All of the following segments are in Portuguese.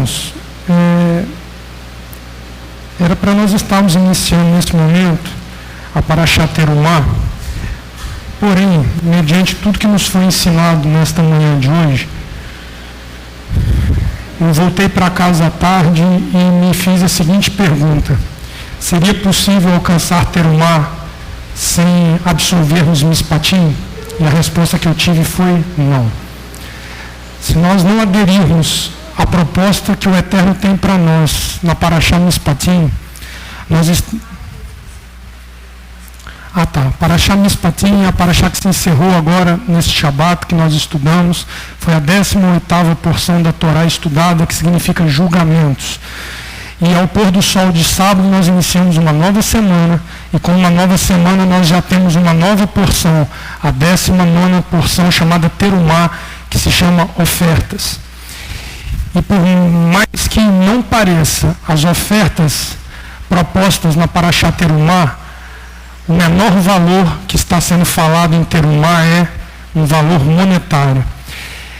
irmãos, era para nós estarmos iniciando nesse momento a Parashá Terumá, porém, mediante tudo que nos foi ensinado nesta manhã de hoje, eu voltei para casa à tarde e me fiz a seguinte pergunta: seria possível alcançar Terumá sem absorvermos Mishpatim? E a resposta que eu tive foi não. Se nós não aderirmos à proposta que o Eterno tem para nós na Parashá Mishpatim, Parashá Mishpatim é a Parashá que se encerrou agora nesse Shabat que nós estudamos. Foi a 18ª porção da Torá estudada, que significa julgamentos. E ao pôr do sol de sábado nós iniciamos uma nova semana, e com uma nova semana nós já temos uma nova porção, a 19ª porção chamada Terumá, que se chama ofertas. E por mais que não pareça, as ofertas propostas na Parashá Terumá, o menor valor que está sendo falado em Terumá é um valor monetário.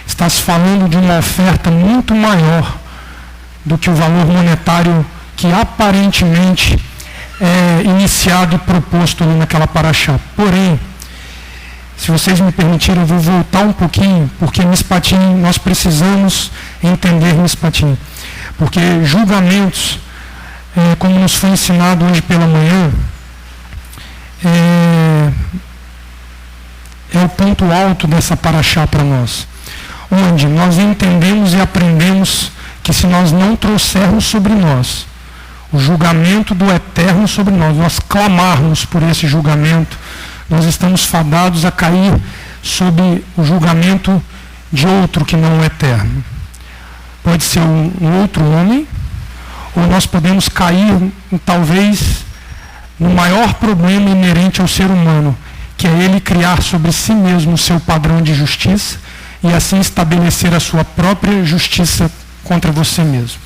Está se falando de uma oferta muito maior do que o valor monetário que aparentemente é iniciado e proposto ali naquela Parashá. Porém, se vocês me permitirem, eu vou voltar um pouquinho, porque Mishpatim, nós precisamos entender Mishpatim. Porque julgamentos, como nos foi ensinado hoje pela manhã, é o ponto alto dessa Parashá para nós, onde nós entendemos e aprendemos que se nós não trouxermos sobre nós o julgamento do Eterno sobre nós clamarmos por esse julgamento, nós estamos fadados a cair sob o julgamento de outro que não o Eterno. Pode ser um outro homem, ou nós podemos cair, talvez, no maior problema inerente ao ser humano, que é ele criar sobre si mesmo o seu padrão de justiça e assim estabelecer a sua própria justiça contra você mesmo.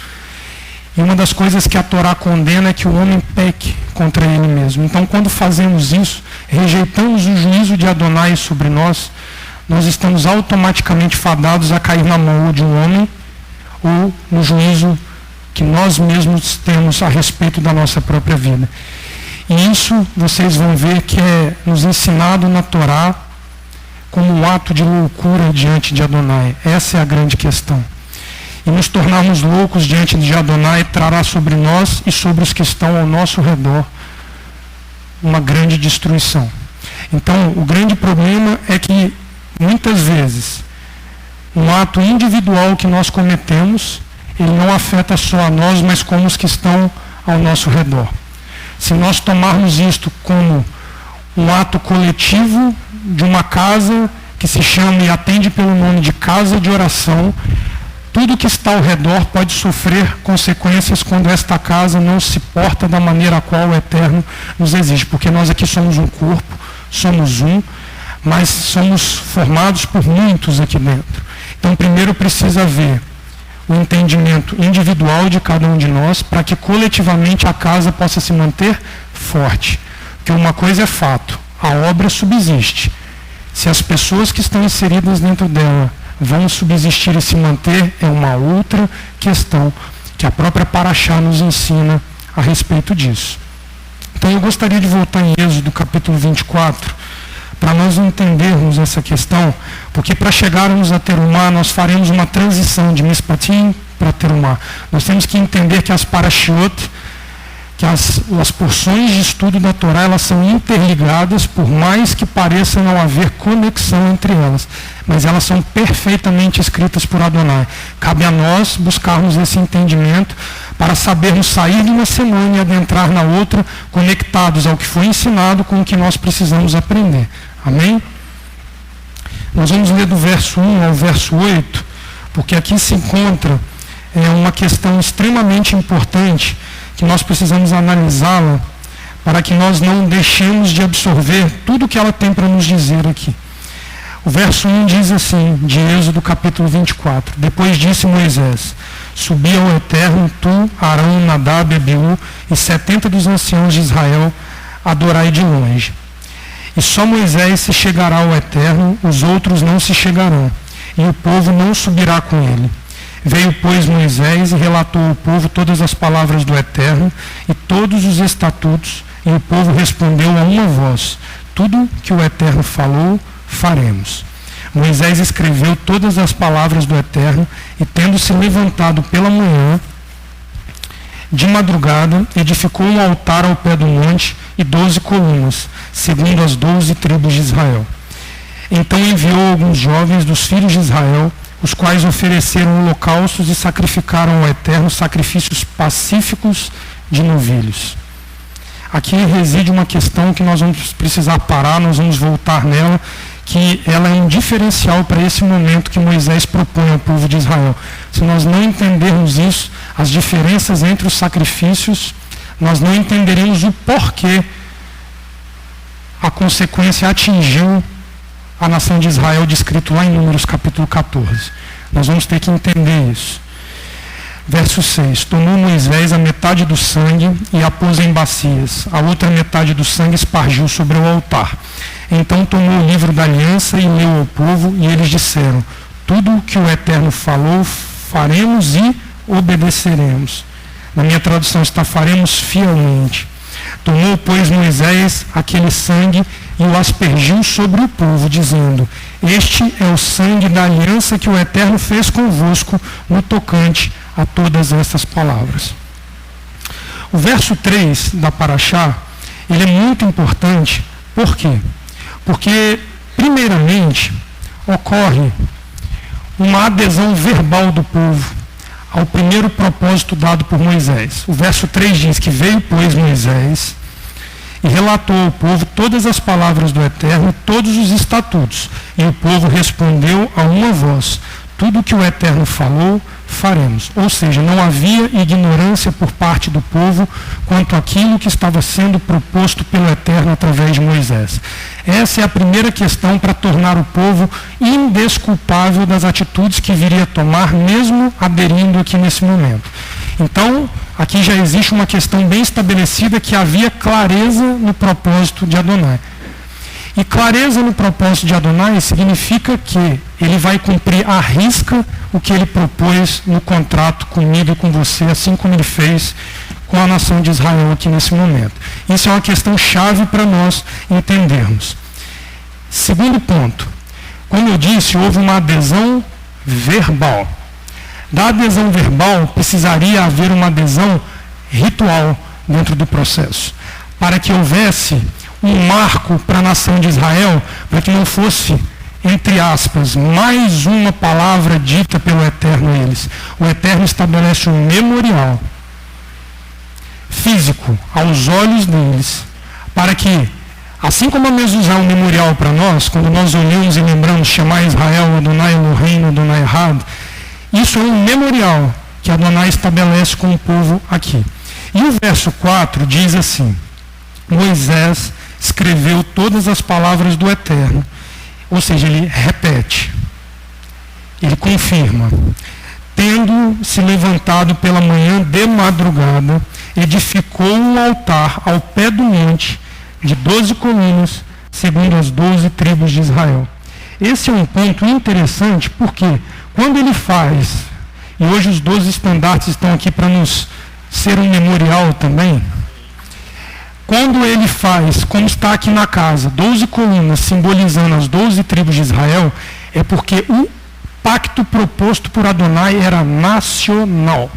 E uma das coisas que a Torá condena é que o homem peque contra ele mesmo. Então, quando fazemos isso, rejeitamos o juízo de Adonai sobre nós, nós estamos automaticamente fadados a cair na mão ou de um homem ou no juízo que nós mesmos temos a respeito da nossa própria vida. E isso vocês vão ver que é nos ensinado na Torá como um ato de loucura diante de Adonai. Essa é a grande questão. E nos tornarmos loucos diante de Adonai trará sobre nós e sobre os que estão ao nosso redor uma grande destruição. Então, o grande problema é que, muitas vezes, um ato individual que nós cometemos, ele não afeta só a nós, mas como os que estão ao nosso redor. Se nós tomarmos isto como um ato coletivo de uma casa que se chama e atende pelo nome de casa de oração, tudo que está ao redor pode sofrer consequências quando esta casa não se porta da maneira a qual o Eterno nos exige. Porque nós aqui somos um corpo, somos um, mas somos formados por muitos aqui dentro. Então, primeiro precisa haver o entendimento individual de cada um de nós, para que coletivamente a casa possa se manter forte. Porque uma coisa é fato, a obra subsiste. Se as pessoas que estão inseridas dentro dela vão subsistir e se manter, é uma outra questão que a própria Parashá nos ensina a respeito disso. Então eu gostaria de voltar em Êxodo capítulo 24, para nós entendermos essa questão, porque para chegarmos a Terumá, nós faremos uma transição de Mishpatim para Terumá. Nós temos que entender que as Parashiot, que as porções de estudo da Torá, elas são interligadas, por mais que pareça não haver conexão entre elas, mas elas são perfeitamente escritas por Adonai. Cabe a nós buscarmos esse entendimento para sabermos sair de uma semana e adentrar na outra, conectados ao que foi ensinado com o que nós precisamos aprender. Amém? Nós vamos ler do verso 1 ao verso 8, porque aqui se encontra uma questão extremamente importante, que nós precisamos analisá-la para que nós não deixemos de absorver tudo que ela tem para nos dizer aqui. O verso 1 diz assim, de Êxodo capítulo 24: Depois disse Moisés: Subi ao Eterno, tu, Arão, Nadab, Abiú e 70 dos anciãos de Israel, adorai de longe. E só Moisés se chegará ao Eterno, os outros não se chegarão, e o povo não subirá com ele. Veio, pois, Moisés e relatou ao povo todas as palavras do Eterno e todos os estatutos, e o povo respondeu a uma voz: tudo que o Eterno falou, faremos. Moisés escreveu todas as palavras do Eterno, e tendo se levantado pela manhã, de madrugada, edificou um altar ao pé do monte e 12 colunas, segundo as 12 tribos de Israel. Então enviou alguns jovens dos filhos de Israel, os quais ofereceram holocaustos e sacrificaram ao Eterno sacrifícios pacíficos de novilhos. Aqui reside uma questão que nós vamos precisar parar, nós vamos voltar nela, que ela é um diferencial para esse momento que Moisés propõe ao povo de Israel. Se nós não entendermos isso, as diferenças entre os sacrifícios, nós não entenderemos o porquê a consequência atingiu a nação de Israel, descrito lá em Números capítulo 14. Nós vamos ter que entender isso. Verso 6. Tomou Moisés a metade do sangue e a pôs em bacias. A outra metade do sangue espargiu sobre o altar. Então tomou o livro da aliança e leu ao povo, e eles disseram: tudo o que o Eterno falou, faremos e obedeceremos. Na minha tradução está: faremos fielmente. Tomou, pois, Moisés aquele sangue e o aspergiu sobre o povo, dizendo: este é o sangue da aliança que o Eterno fez convosco no tocante a todas essas palavras. O verso 3 da Parashá, ele é muito importante. Por quê? Porque, primeiramente, ocorre uma adesão verbal do povo ao primeiro propósito dado por Moisés. O verso 3 diz que veio, pois, Moisés e relatou ao povo todas as palavras do Eterno e todos os estatutos. E o povo respondeu a uma voz: tudo o que o Eterno falou, faremos. Ou seja, não havia ignorância por parte do povo quanto àquilo que estava sendo proposto pelo Eterno através de Moisés. Essa é a primeira questão para tornar o povo indesculpável das atitudes que viria a tomar, mesmo aderindo aqui nesse momento. Então, aqui já existe uma questão bem estabelecida, que havia clareza no propósito de Adonai. E clareza no propósito de Adonai significa que ele vai cumprir à risca o que ele propôs no contrato comigo e com você, assim como ele fez com a nação de Israel aqui nesse momento. Isso é uma questão chave para nós entendermos. Segundo ponto, como eu disse, houve uma adesão verbal. Da adesão verbal, precisaria haver uma adesão ritual dentro do processo, para que houvesse um marco para a nação de Israel, para que não fosse, entre aspas, mais uma palavra dita pelo Eterno a eles. O Eterno estabelece um memorial físico aos olhos deles, para que, assim como a mezuzá é um memorial para nós, quando nós olhamos e lembramos Shema Israel, Adonai Eloheinu, Adonai Echad, isso é um memorial que Adonai estabelece com o povo aqui. E o verso 4 diz assim: Moisés escreveu todas as palavras do Eterno. Ou seja, ele repete, ele confirma. Tendo se levantado pela manhã de madrugada, edificou um altar ao pé do monte de 12 colunas, segundo as 12 tribos de Israel. Esse é um ponto interessante, porque quando ele faz, e hoje os 12 estandartes estão aqui para nos ser um memorial também, quando ele faz, como está aqui na casa, 12 colunas simbolizando as 12 tribos de Israel, é porque o pacto proposto por Adonai era nacional.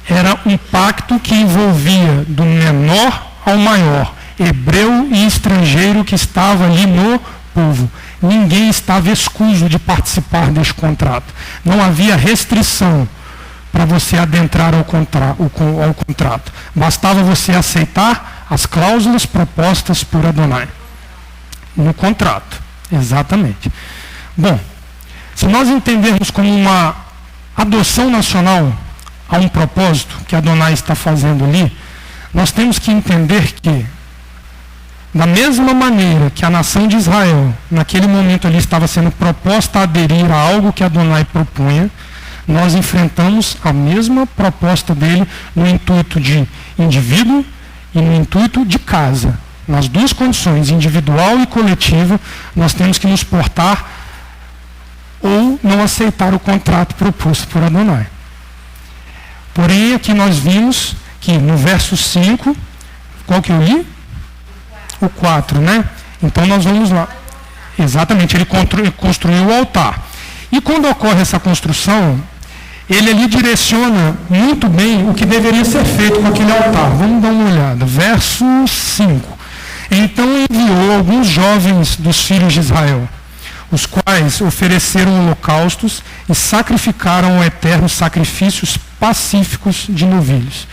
Era um pacto que envolvia do menor ao maior, hebreu e estrangeiro que estava ali no povo. Ninguém estava escuso de participar deste contrato. Não havia restrição para você adentrar ao contrato. Bastava você aceitar as cláusulas propostas por Adonai no contrato. Exatamente. Bom, se nós entendermos como uma adoção nacional a um propósito que Adonai está fazendo ali, nós temos que entender que, da mesma maneira que a nação de Israel, naquele momento ali, estava sendo proposta a aderir a algo que Adonai propunha, nós enfrentamos a mesma proposta dele no intuito de indivíduo e no intuito de casa. Nas duas condições, individual e coletiva, nós temos que nos portar ou povo não aceitar o contrato proposto por Adonai. Porém, aqui nós vimos que no verso 5, qual que eu li? O 4, né? Então nós vamos lá. Exatamente, ele construiu o altar. E quando ocorre essa construção, ele ali direciona muito bem o que deveria ser feito com aquele altar. Vamos dar uma olhada. Verso 5. Então enviou alguns jovens dos filhos de Israel, os quais ofereceram holocaustos e sacrificaram ao Eterno sacrifícios pacíficos de novilhos.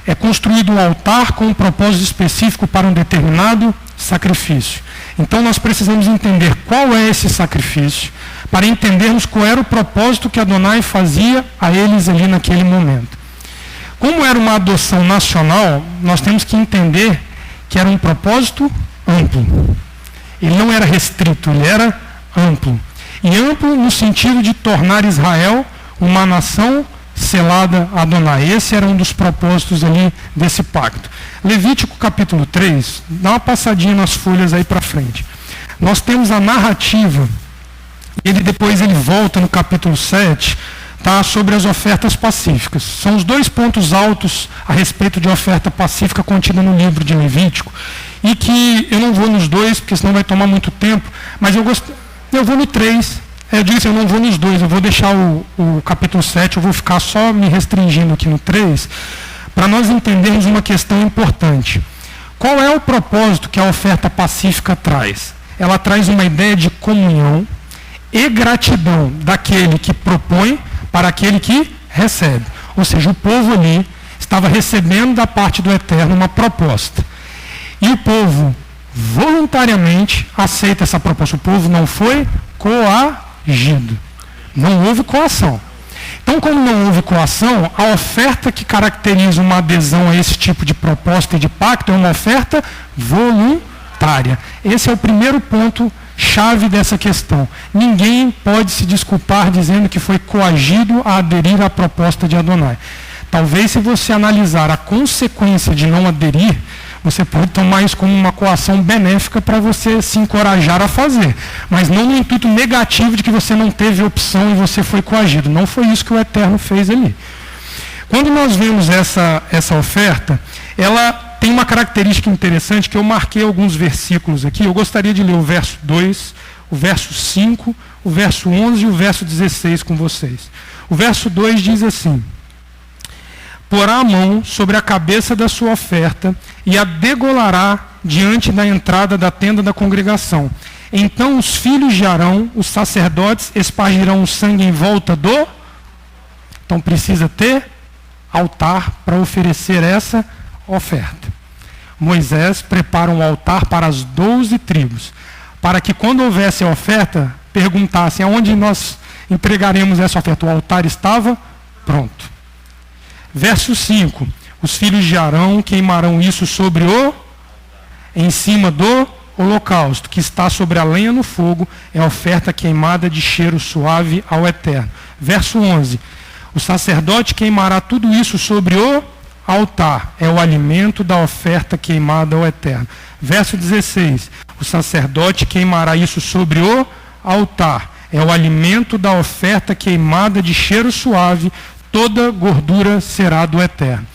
É construído um altar com um propósito específico para um determinado sacrifício. Então nós precisamos entender qual é esse sacrifício, para entendermos qual era o propósito que Adonai fazia a eles ali naquele momento. Como era uma adoção nacional, nós temos que entender que era um propósito amplo. Ele não era restrito, ele era amplo. E amplo no sentido de tornar Israel uma nação selada a Adonai. Esse era um dos propósitos ali desse pacto. Levítico capítulo 3, dá uma passadinha nas folhas aí para frente. Nós temos a narrativa, depois ele volta no capítulo 7, tá, sobre as ofertas pacíficas. São os dois pontos altos a respeito de oferta pacífica contida no livro de Levítico, e que eu não vou nos dois, porque senão vai tomar muito tempo, mas eu vou no 3. Eu disse, eu não vou nos dois, eu vou deixar o capítulo 7, eu vou ficar só me restringindo aqui no 3, para nós entendermos uma questão importante. Qual é o propósito que a oferta pacífica traz? Ela traz uma ideia de comunhão e gratidão daquele que propõe para aquele que recebe. Ou seja, o povo ali estava recebendo da parte do Eterno uma proposta. E o povo voluntariamente aceita essa proposta. O povo não foi coagido. Não houve coação. Então, como não houve coação, a oferta que caracteriza uma adesão a esse tipo de proposta e de pacto é uma oferta voluntária. Esse é o primeiro ponto chave dessa questão. Ninguém pode se desculpar dizendo que foi coagido a aderir à proposta de Adonai. Talvez, se você analisar a consequência de não aderir, você pode tomar isso como uma coação benéfica para você se encorajar a fazer, mas não no intuito negativo de que você não teve opção e você foi coagido. Não foi isso que o Eterno fez ali. Quando nós vemos essa oferta, ela tem uma característica interessante, que eu marquei alguns versículos aqui. Eu gostaria de ler o verso 2, o verso 5, o verso 11 e o verso 16 com vocês. O verso 2 diz assim: porá a mão sobre a cabeça da sua oferta e a degolará diante da entrada da tenda da congregação. Então os filhos de Arão, os sacerdotes, espargirão o sangue em volta do... Então precisa ter altar para oferecer essa oferta. Moisés prepara um altar para as 12 tribos, para que quando houvesse a oferta, perguntassem aonde nós entregaremos essa oferta. O altar estava pronto. Verso 5, os filhos de Arão queimarão isso sobre em cima do holocausto, que está sobre a lenha no fogo, é a oferta queimada de cheiro suave ao Eterno. Verso 11, o sacerdote queimará tudo isso sobre o altar, é o alimento da oferta queimada ao Eterno. Verso 16, o sacerdote queimará isso sobre o altar, é o alimento da oferta queimada de cheiro suave, toda gordura será do Eterno.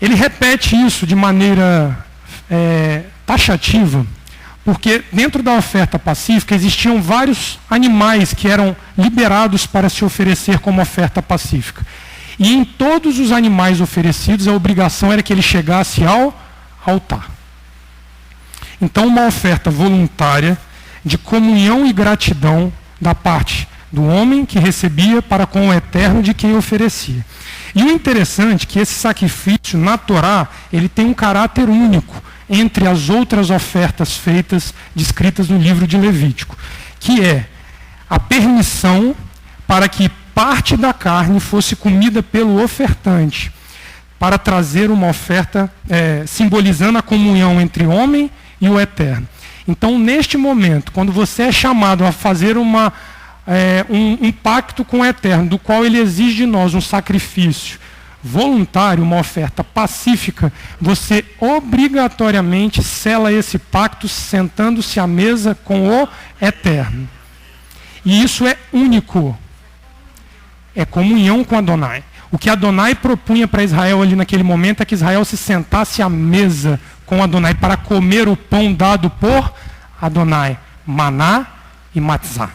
Ele repete isso de maneira taxativa, porque dentro da oferta pacífica existiam vários animais que eram liberados para se oferecer como oferta pacífica. E em todos os animais oferecidos, a obrigação era que ele chegasse ao altar. Então, uma oferta voluntária de comunhão e gratidão da parte do homem que recebia para com o Eterno de quem oferecia. E o interessante é que esse sacrifício na Torá, ele tem um caráter único entre as outras ofertas feitas, descritas no livro de Levítico, que é a permissão para que parte da carne fosse comida pelo ofertante, para trazer uma oferta simbolizando a comunhão entre o homem e o Eterno. Então, neste momento, quando você é chamado a fazer um pacto com o Eterno, do qual ele exige de nós um sacrifício voluntário, uma oferta pacífica, você obrigatoriamente sela esse pacto sentando-se à mesa com o Eterno. E isso é único. É comunhão com Adonai. O que Adonai propunha para Israel ali naquele momento é que Israel se sentasse à mesa com Adonai para comer o pão dado por Adonai, maná e matzá.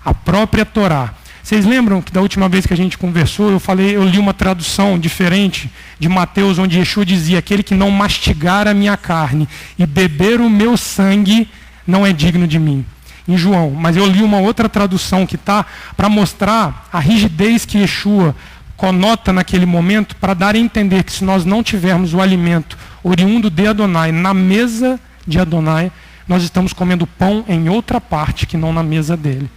A própria Torá. Vocês lembram que da última vez que a gente conversou, eu li uma tradução diferente de Mateus, onde Yeshua dizia: aquele que não mastigar a minha carne e beber o meu sangue não é digno de mim. Em João, mas eu li uma outra tradução que está para mostrar a rigidez que Yeshua conota naquele momento, para dar a entender que se nós não tivermos o alimento oriundo de Adonai na mesa de Adonai, nós estamos comendo pão em outra parte que não na mesa dele.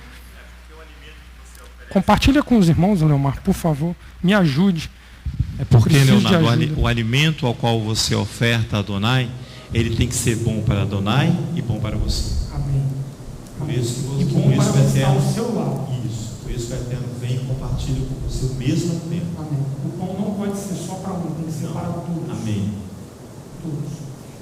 Compartilha com os irmãos, Leomar, por favor, me ajude. É porque, Leonardo, o alimento ao qual você oferta a Adonai, ele tem que ser bom para Adonai e bom para você. Amém. Por isso, e bom para você estar ao seu lado. Isso. Por isso que o Eterno vem e compartilha com você o mesmo tempo. Amém. O pão não pode ser só para um, tem que ser para todos. Amém. Todos.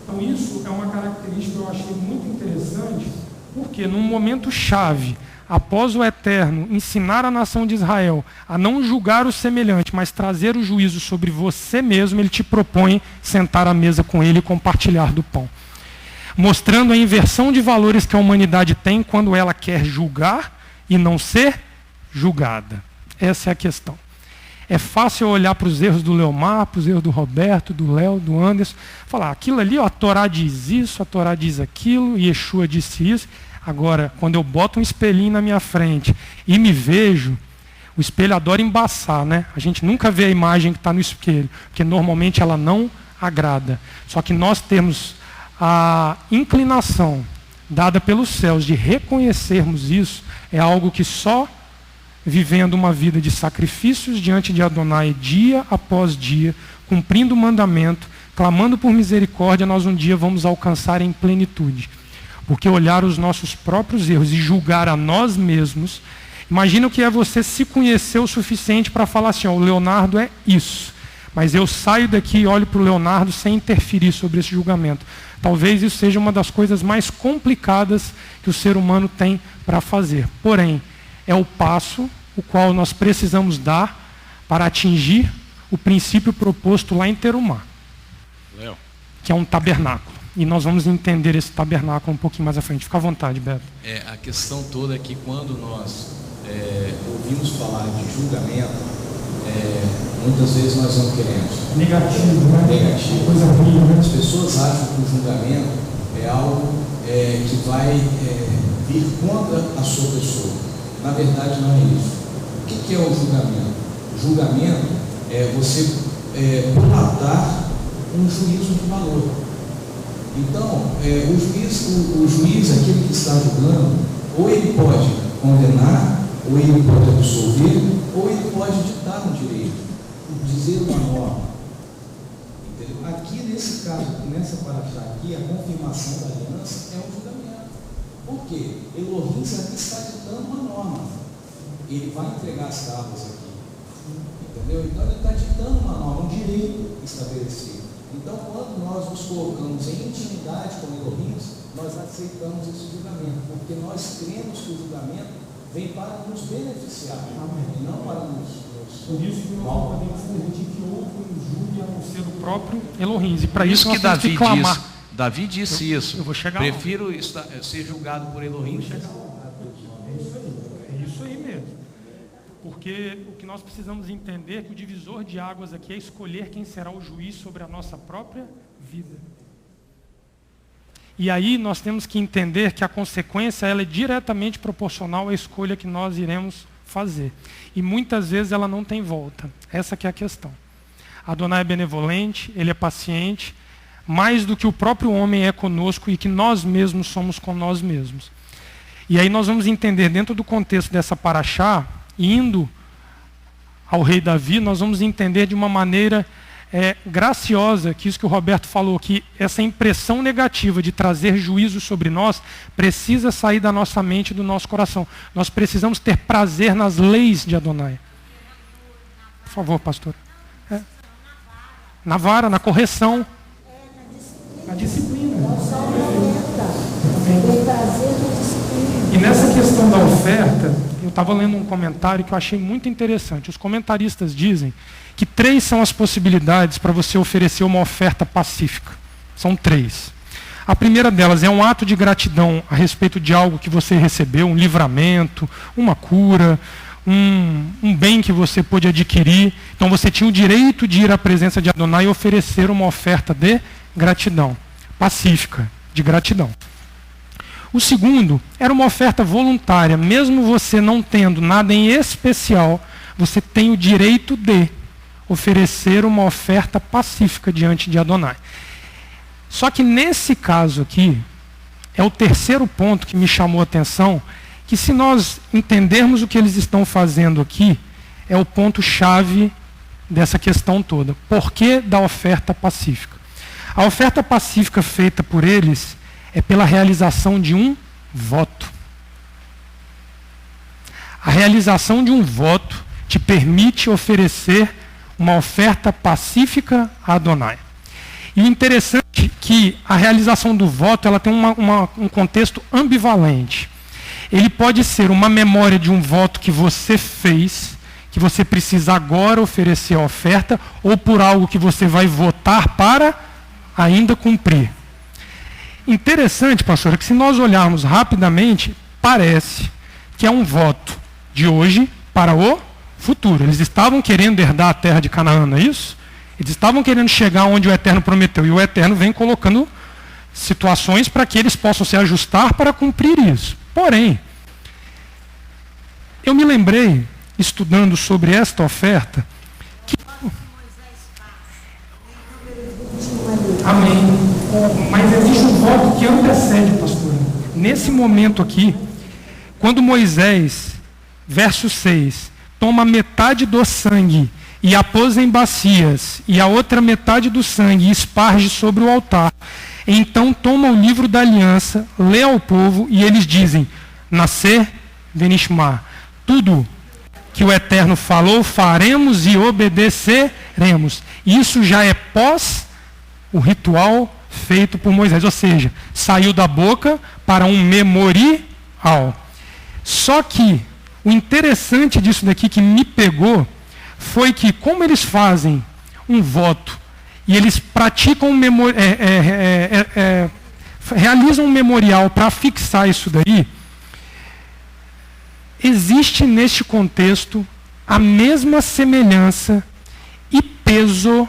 Então isso é uma característica que eu achei muito interessante, porque num momento chave, após o Eterno ensinar a nação de Israel a não julgar o semelhante, mas trazer o juízo sobre você mesmo, ele te propõe sentar à mesa com ele e compartilhar do pão. Mostrando a inversão de valores que a humanidade tem quando ela quer julgar e não ser julgada. Essa é a questão. É fácil olhar para os erros do Leomar, para os erros do Roberto, do Léo, do Anderson, falar, aquilo ali, ó, a Torá diz isso, a Torá diz aquilo, Yeshua disse isso. Agora, quando eu boto um espelhinho na minha frente e me vejo, o espelho adora embaçar, né? A gente nunca vê a imagem que está no espelho, porque normalmente ela não agrada. Só que nós temos a inclinação dada pelos céus de reconhecermos isso, é algo que só vivendo uma vida de sacrifícios diante de Adonai dia após dia, cumprindo o mandamento, clamando por misericórdia, nós um dia vamos alcançar em plenitude. Porque olhar os nossos próprios erros e julgar a nós mesmos, imagina o que é você se conhecer o suficiente para falar assim, ó, o Leonardo é isso, mas eu saio daqui e olho para o Leonardo sem interferir sobre esse julgamento. Talvez isso seja uma das coisas mais complicadas que o ser humano tem para fazer. Porém, é o passo o qual nós precisamos dar para atingir o princípio proposto lá em Terumá, que é um tabernáculo. E nós vamos entender esse tabernáculo um pouquinho mais à frente. Fica à vontade, Beto. A questão toda é que quando nós ouvimos falar de julgamento, muitas vezes nós não queremos. Negativo, né? Negativo. Coisa ruim, né? As pessoas acham que o julgamento é algo que vai vir contra a sua pessoa. Na verdade, não é isso. O que é o julgamento? O julgamento é você prolatar um juízo de valor. Então, o juiz, aquele que está julgando, ou ele pode condenar, ou ele pode absolver, ou ele pode ditar um direito, dizer uma norma. Entendeu? Aqui, nesse caso, nessa paraxá aqui, a confirmação da aliança é um julgamento. Por quê? Elohim aqui está ditando uma norma. Ele vai entregar as tábuas aqui. Entendeu? Então, ele está ditando uma norma, um direito estabelecido. Então, quando nós nos colocamos em intimidade com Elohim, nós aceitamos esse julgamento, porque nós cremos que o julgamento vem para nos beneficiar, e não para nos por isso que nós não podemos permitir que outro julgue a não ser o próprio Elohim. E para isso nós temos que clamar. Davi disse isso. Eu vou chegar Prefiro ser julgado por Elohim. É isso aí mesmo. Porque o que nós precisamos entender é que o divisor de águas aqui é escolher quem será o juiz sobre a nossa própria vida. E aí nós temos que entender que a consequência ela é diretamente proporcional à escolha que nós iremos fazer. E muitas vezes ela não tem volta. Essa que é a questão. Adonai é benevolente, ele é paciente, mais do que o próprio homem é conosco e que nós mesmos somos com nós mesmos. E aí nós vamos entender dentro do contexto dessa paraxá, indo ao rei Davi, nós vamos entender de uma maneira graciosa, que isso que o Roberto falou, que essa impressão negativa de trazer juízo sobre nós precisa sair da nossa mente e do nosso coração. Nós precisamos ter prazer nas leis de Adonai. Por favor, pastor. Na vara, na correção. Na disciplina. Tem prazer na disciplina. E nessa questão da oferta, eu estava lendo um comentário que eu achei muito interessante. Os comentaristas dizem que 3 são as possibilidades para você oferecer uma oferta pacífica. São 3. A primeira delas é um ato de gratidão a respeito de algo que você recebeu, um livramento, uma cura, um bem que você pôde adquirir. Então você tinha o direito de ir à presença de Adonai e oferecer uma oferta de gratidão, pacífica, de gratidão. O segundo era uma oferta voluntária. Mesmo você não tendo nada em especial, você tem o direito de oferecer uma oferta pacífica diante de Adonai. Só que nesse caso aqui, é o terceiro ponto que me chamou a atenção, que se nós entendermos o que eles estão fazendo aqui, é o ponto-chave dessa questão toda. Por que da oferta pacífica? A oferta pacífica feita por eles é pela realização de um voto. A realização de um voto te permite oferecer uma oferta pacífica a Adonai. E o interessante é que a realização do voto ela tem um contexto ambivalente. Ele pode ser uma memória de um voto que você fez, que você precisa agora oferecer a oferta, ou por algo que você vai votar para ainda cumprir. Interessante, pastor, que se nós olharmos rapidamente, parece que é um voto de hoje para o futuro. Eles estavam querendo herdar a terra de Canaã, não é isso? Eles estavam querendo chegar onde o Eterno prometeu. E o Eterno vem colocando situações para que eles possam se ajustar para cumprir isso. Porém, eu me lembrei, estudando sobre esta oferta, que... Amém. Mas existe um voto que antecede, pastor. Nesse momento aqui, quando Moisés, verso 6, toma metade do sangue e a pôs em bacias, e a outra metade do sangue esparge sobre o altar. Então toma o livro da aliança, lê ao povo, e eles dizem, Nascer Venishma, tudo que o Eterno falou, faremos e obedeceremos. Isso já é pós o ritual feito por Moisés, ou seja, saiu da boca para um memorial. Só que o interessante disso daqui que me pegou foi que, como eles fazem um voto e eles praticam realizam um memorial para fixar isso daí, existe neste contexto a mesma semelhança e peso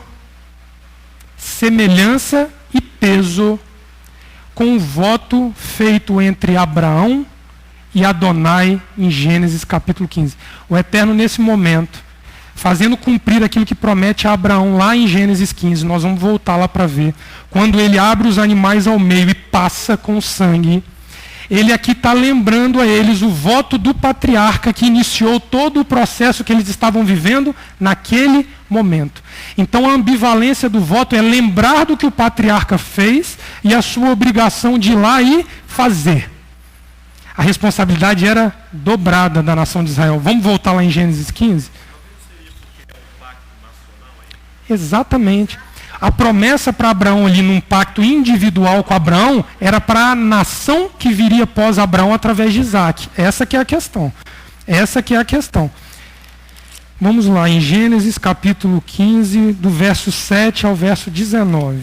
com o voto feito entre Abraão e Adonai em Gênesis capítulo 15. O Eterno, nesse momento, fazendo cumprir aquilo que promete a Abraão lá em Gênesis 15, nós vamos voltar lá para ver, quando ele abre os animais ao meio e passa com sangue, ele aqui está lembrando a eles o voto do patriarca que iniciou todo o processo que eles estavam vivendo naquele momento. Então a ambivalência do voto é lembrar do que o patriarca fez e a sua obrigação de ir lá e fazer. A responsabilidade era dobrada da nação de Israel. Vamos voltar lá em Gênesis 15? Exatamente. A promessa para Abraão ali num pacto individual com Abraão era para a nação que viria após Abraão através de Isaac. Essa que é a questão. Essa que é a questão. Vamos lá, em Gênesis capítulo 15, do verso 7 ao verso 19.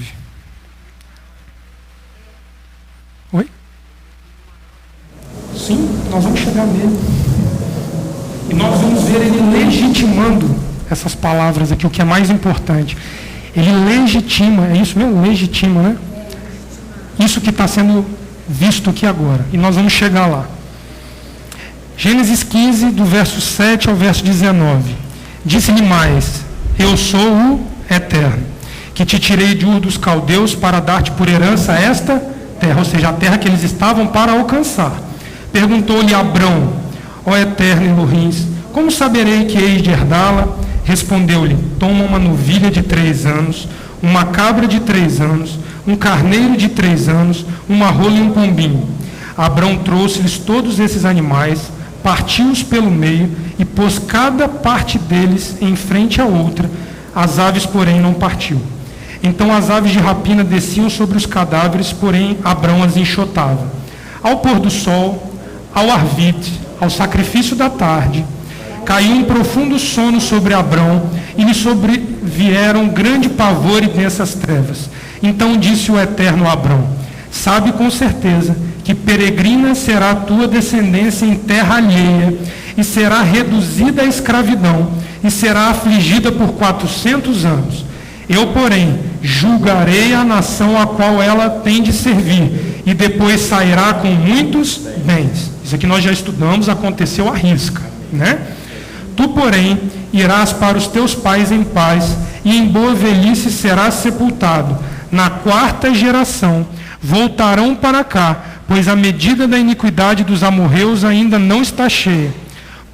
Oi? Sim, nós vamos chegar nele. E nós vamos ver ele legitimando essas palavras aqui, o que é mais importante. Ele legitima, é isso mesmo? Legitima, né? Isso que está sendo visto aqui agora. E nós vamos chegar lá. Gênesis 15, do verso 7 ao verso 19. Disse-lhe mais, eu sou o Eterno, que te tirei de Ur dos Caldeus para dar-te por herança esta terra, ou seja, a terra que eles estavam para alcançar. Perguntou-lhe Abrão, ó Eterno Elohim, como saberei que hei de herdá-la? Respondeu-lhe, toma uma novilha de 3 anos, uma cabra de 3 anos, um carneiro de 3 anos, uma rola e um pombinho. Abrão trouxe-lhes todos esses animais, partiu-os pelo meio e pôs cada parte deles em frente à outra, as aves, porém, não partiu. Então as aves de rapina desciam sobre os cadáveres, porém Abrão as enxotava. Ao pôr do sol, ao arvite, ao sacrifício da tarde, caiu um profundo sono sobre Abrão, e lhe sobrevieram grande pavor e densas trevas. Então disse o Eterno a Abrão: sabe com certeza que peregrina será a tua descendência em terra alheia, e será reduzida à escravidão, e será afligida por 400 anos. Eu, porém, julgarei a nação a qual ela tem de servir, e depois sairá com muitos bens. Isso aqui nós já estudamos, aconteceu à risca, né? Tu, porém, irás para os teus pais em paz, e em boa velhice serás sepultado. Na 4ª geração voltarão para cá, pois a medida da iniquidade dos amorreus ainda não está cheia.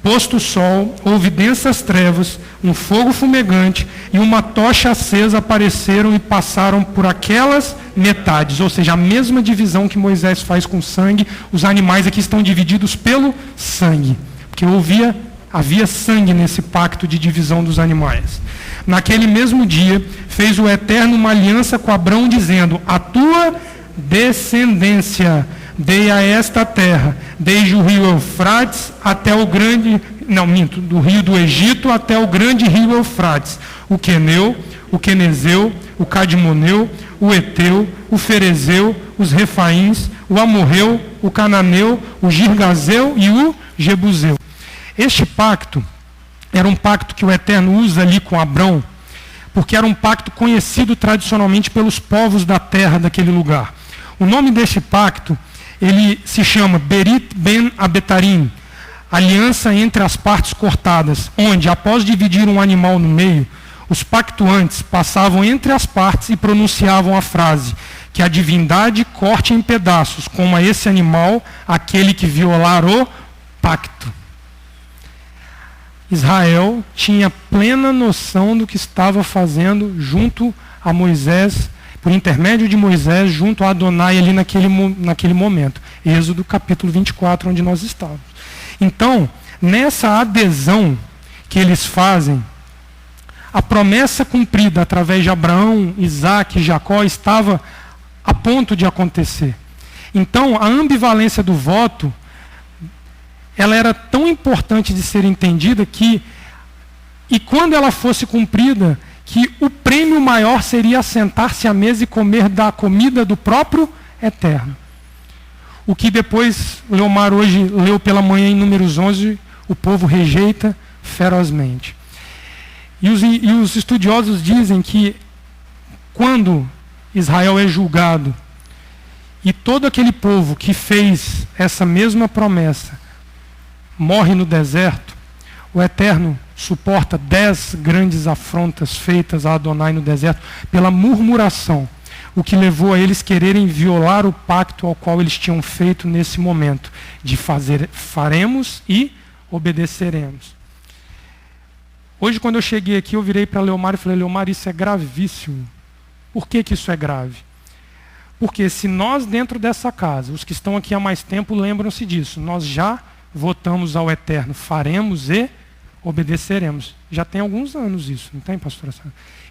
Posto o sol, houve densas trevas, um fogo fumegante e uma tocha acesa apareceram e passaram por aquelas metades. Ou seja, a mesma divisão que Moisés faz com sangue, os animais aqui estão divididos pelo sangue. Porque havia sangue nesse pacto de divisão dos animais. Naquele mesmo dia, fez o Eterno uma aliança com Abrão, dizendo: a tua descendência dei a esta terra, desde o rio Eufrates até o grande, do rio do Egito até o grande rio Eufrates, o Queneu, o Quenezeu, o Cadmoneu, o Eteu, o Ferezeu, os Refaíns, o Amorreu, o Cananeu, o Girgazeu e o Jebuseu. Este pacto era um pacto que o Eterno usa ali com Abrão, porque era um pacto conhecido tradicionalmente pelos povos da terra daquele lugar. O nome deste pacto, ele se chama Berit Ben Abetarim, aliança entre as partes cortadas, onde, após dividir um animal no meio, os pactuantes passavam entre as partes e pronunciavam a frase: que a divindade corte em pedaços, como a esse animal, aquele que violar o pacto. Israel tinha plena noção do que estava fazendo junto a Moisés, por intermédio de Moisés, junto a Adonai ali naquele momento. Êxodo capítulo 24, onde nós estávamos. Então, nessa adesão que eles fazem, a promessa cumprida através de Abraão, Isaac e Jacó estava a ponto de acontecer. Então, a ambivalência do voto, ela era tão importante de ser entendida que, e quando ela fosse cumprida, que o prêmio maior seria assentar-se à mesa e comer da comida do próprio Eterno. O que depois Leomar hoje leu pela manhã em Números 11, o povo rejeita ferozmente. E os estudiosos dizem que quando Israel é julgado e todo aquele povo que fez essa mesma promessa morre no deserto, o Eterno suporta 10 grandes afrontas feitas a Adonai no deserto pela murmuração, o que levou a eles quererem violar o pacto ao qual eles tinham feito nesse momento, de fazer, faremos e obedeceremos. Hoje, quando eu cheguei aqui, eu virei para Leomar e falei: Leomar, isso é gravíssimo. Por que isso é grave? Porque se nós dentro dessa casa, os que estão aqui há mais tempo lembram-se disso, nós já votamos ao Eterno, faremos e obedeceremos. Já tem alguns anos isso, não tem, pastora?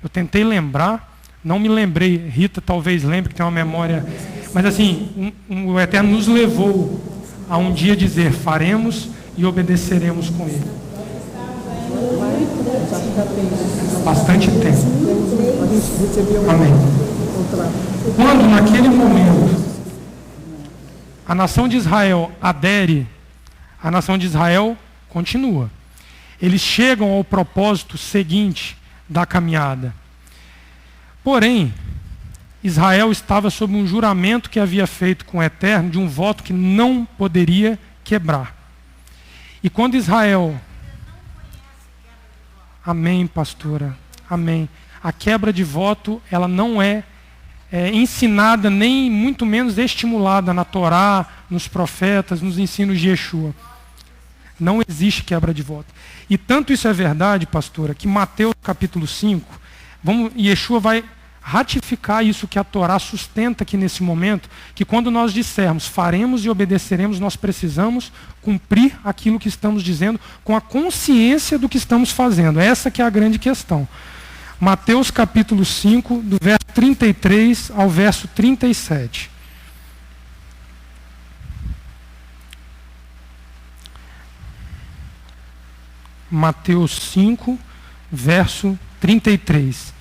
Eu tentei lembrar, não me lembrei. Rita talvez lembre, que tem uma memória. Mas assim, o Eterno nos levou a um dia dizer: faremos e obedeceremos com Ele. Bastante tempo. Amém. Quando naquele momento a nação de Israel adere, a nação de Israel continua. Eles chegam ao propósito seguinte da caminhada. Porém, Israel estava sob um juramento que havia feito com o Eterno, de um voto que não poderia quebrar. E quando Israel... Amém, pastora. Amém. A quebra de voto, ela não é ensinada, nem muito menos estimulada na Torá, nos profetas, nos ensinos de Yeshua. Não existe quebra de voto. E tanto isso é verdade, pastora, que Mateus capítulo 5, Yeshua vai ratificar isso que a Torá sustenta aqui nesse momento, que quando nós dissermos faremos e obedeceremos, nós precisamos cumprir aquilo que estamos dizendo com a consciência do que estamos fazendo. Essa que é a grande questão. Mateus capítulo 5, do verso 33 ao verso 37. Mateus 5, verso 33.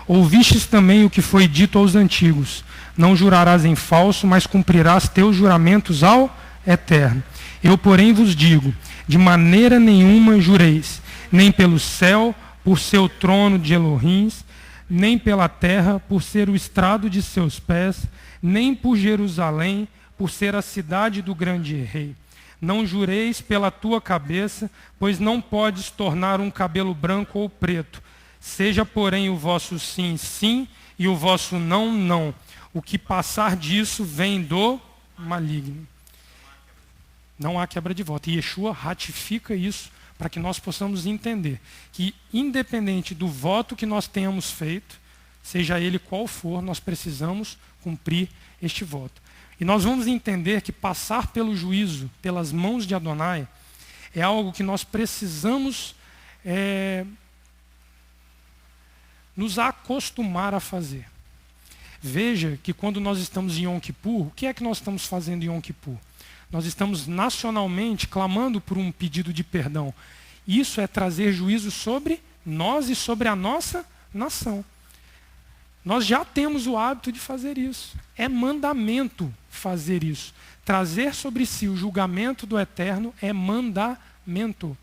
Ouvistes também o que foi dito aos antigos: não jurarás em falso, mas cumprirás teus juramentos ao Eterno. Eu, porém, vos digo, de maneira nenhuma jureis, nem pelo céu, por ser o trono de Elohim, nem pela terra, por ser o estrado de seus pés, nem por Jerusalém, por ser a cidade do grande rei. Não jureis pela tua cabeça, pois não podes tornar um cabelo branco ou preto. Seja, porém, o vosso sim, sim, e o vosso não, não. O que passar disso vem do maligno. Não há quebra de voto. E Yeshua ratifica isso para que nós possamos entender que, independente do voto que nós tenhamos feito, seja ele qual for, nós precisamos cumprir este voto. E nós vamos entender que passar pelo juízo, pelas mãos de Adonai, é algo que nós precisamos nos acostumar a fazer. Veja que quando nós estamos em Yom Kippur, o que é que nós estamos fazendo em Yom Kippur? Nós estamos nacionalmente clamando por um pedido de perdão. Isso é trazer juízo sobre nós e sobre a nossa nação. Nós já temos o hábito de fazer isso. É mandamento fazer isso. Trazer sobre si o julgamento do Eterno é mandamento.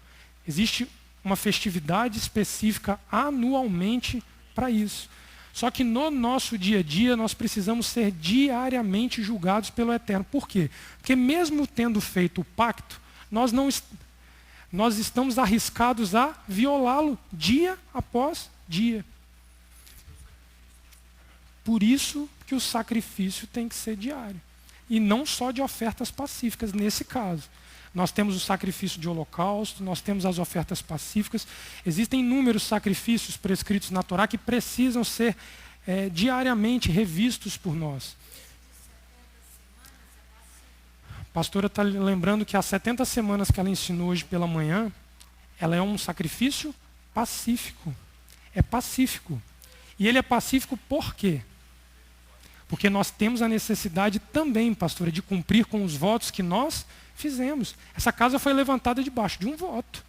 Existe uma festividade específica anualmente para isso. Só que no nosso dia a dia nós precisamos ser diariamente julgados pelo Eterno. Por quê? Porque mesmo tendo feito o pacto, nós estamos arriscados a violá-lo dia após dia. Por isso que o sacrifício tem que ser diário. E não só de ofertas pacíficas, nesse caso. Nós temos o sacrifício de holocausto, nós temos as ofertas pacíficas. Existem inúmeros sacrifícios prescritos na Torá que precisam ser diariamente revistos por nós. A pastora está lembrando que as 70 semanas que ela ensinou hoje pela manhã, ela é um sacrifício pacífico. É pacífico. E ele é pacífico por quê? Porque nós temos a necessidade também, pastora, de cumprir com os votos que nós fizemos. Essa casa foi levantada debaixo de um voto.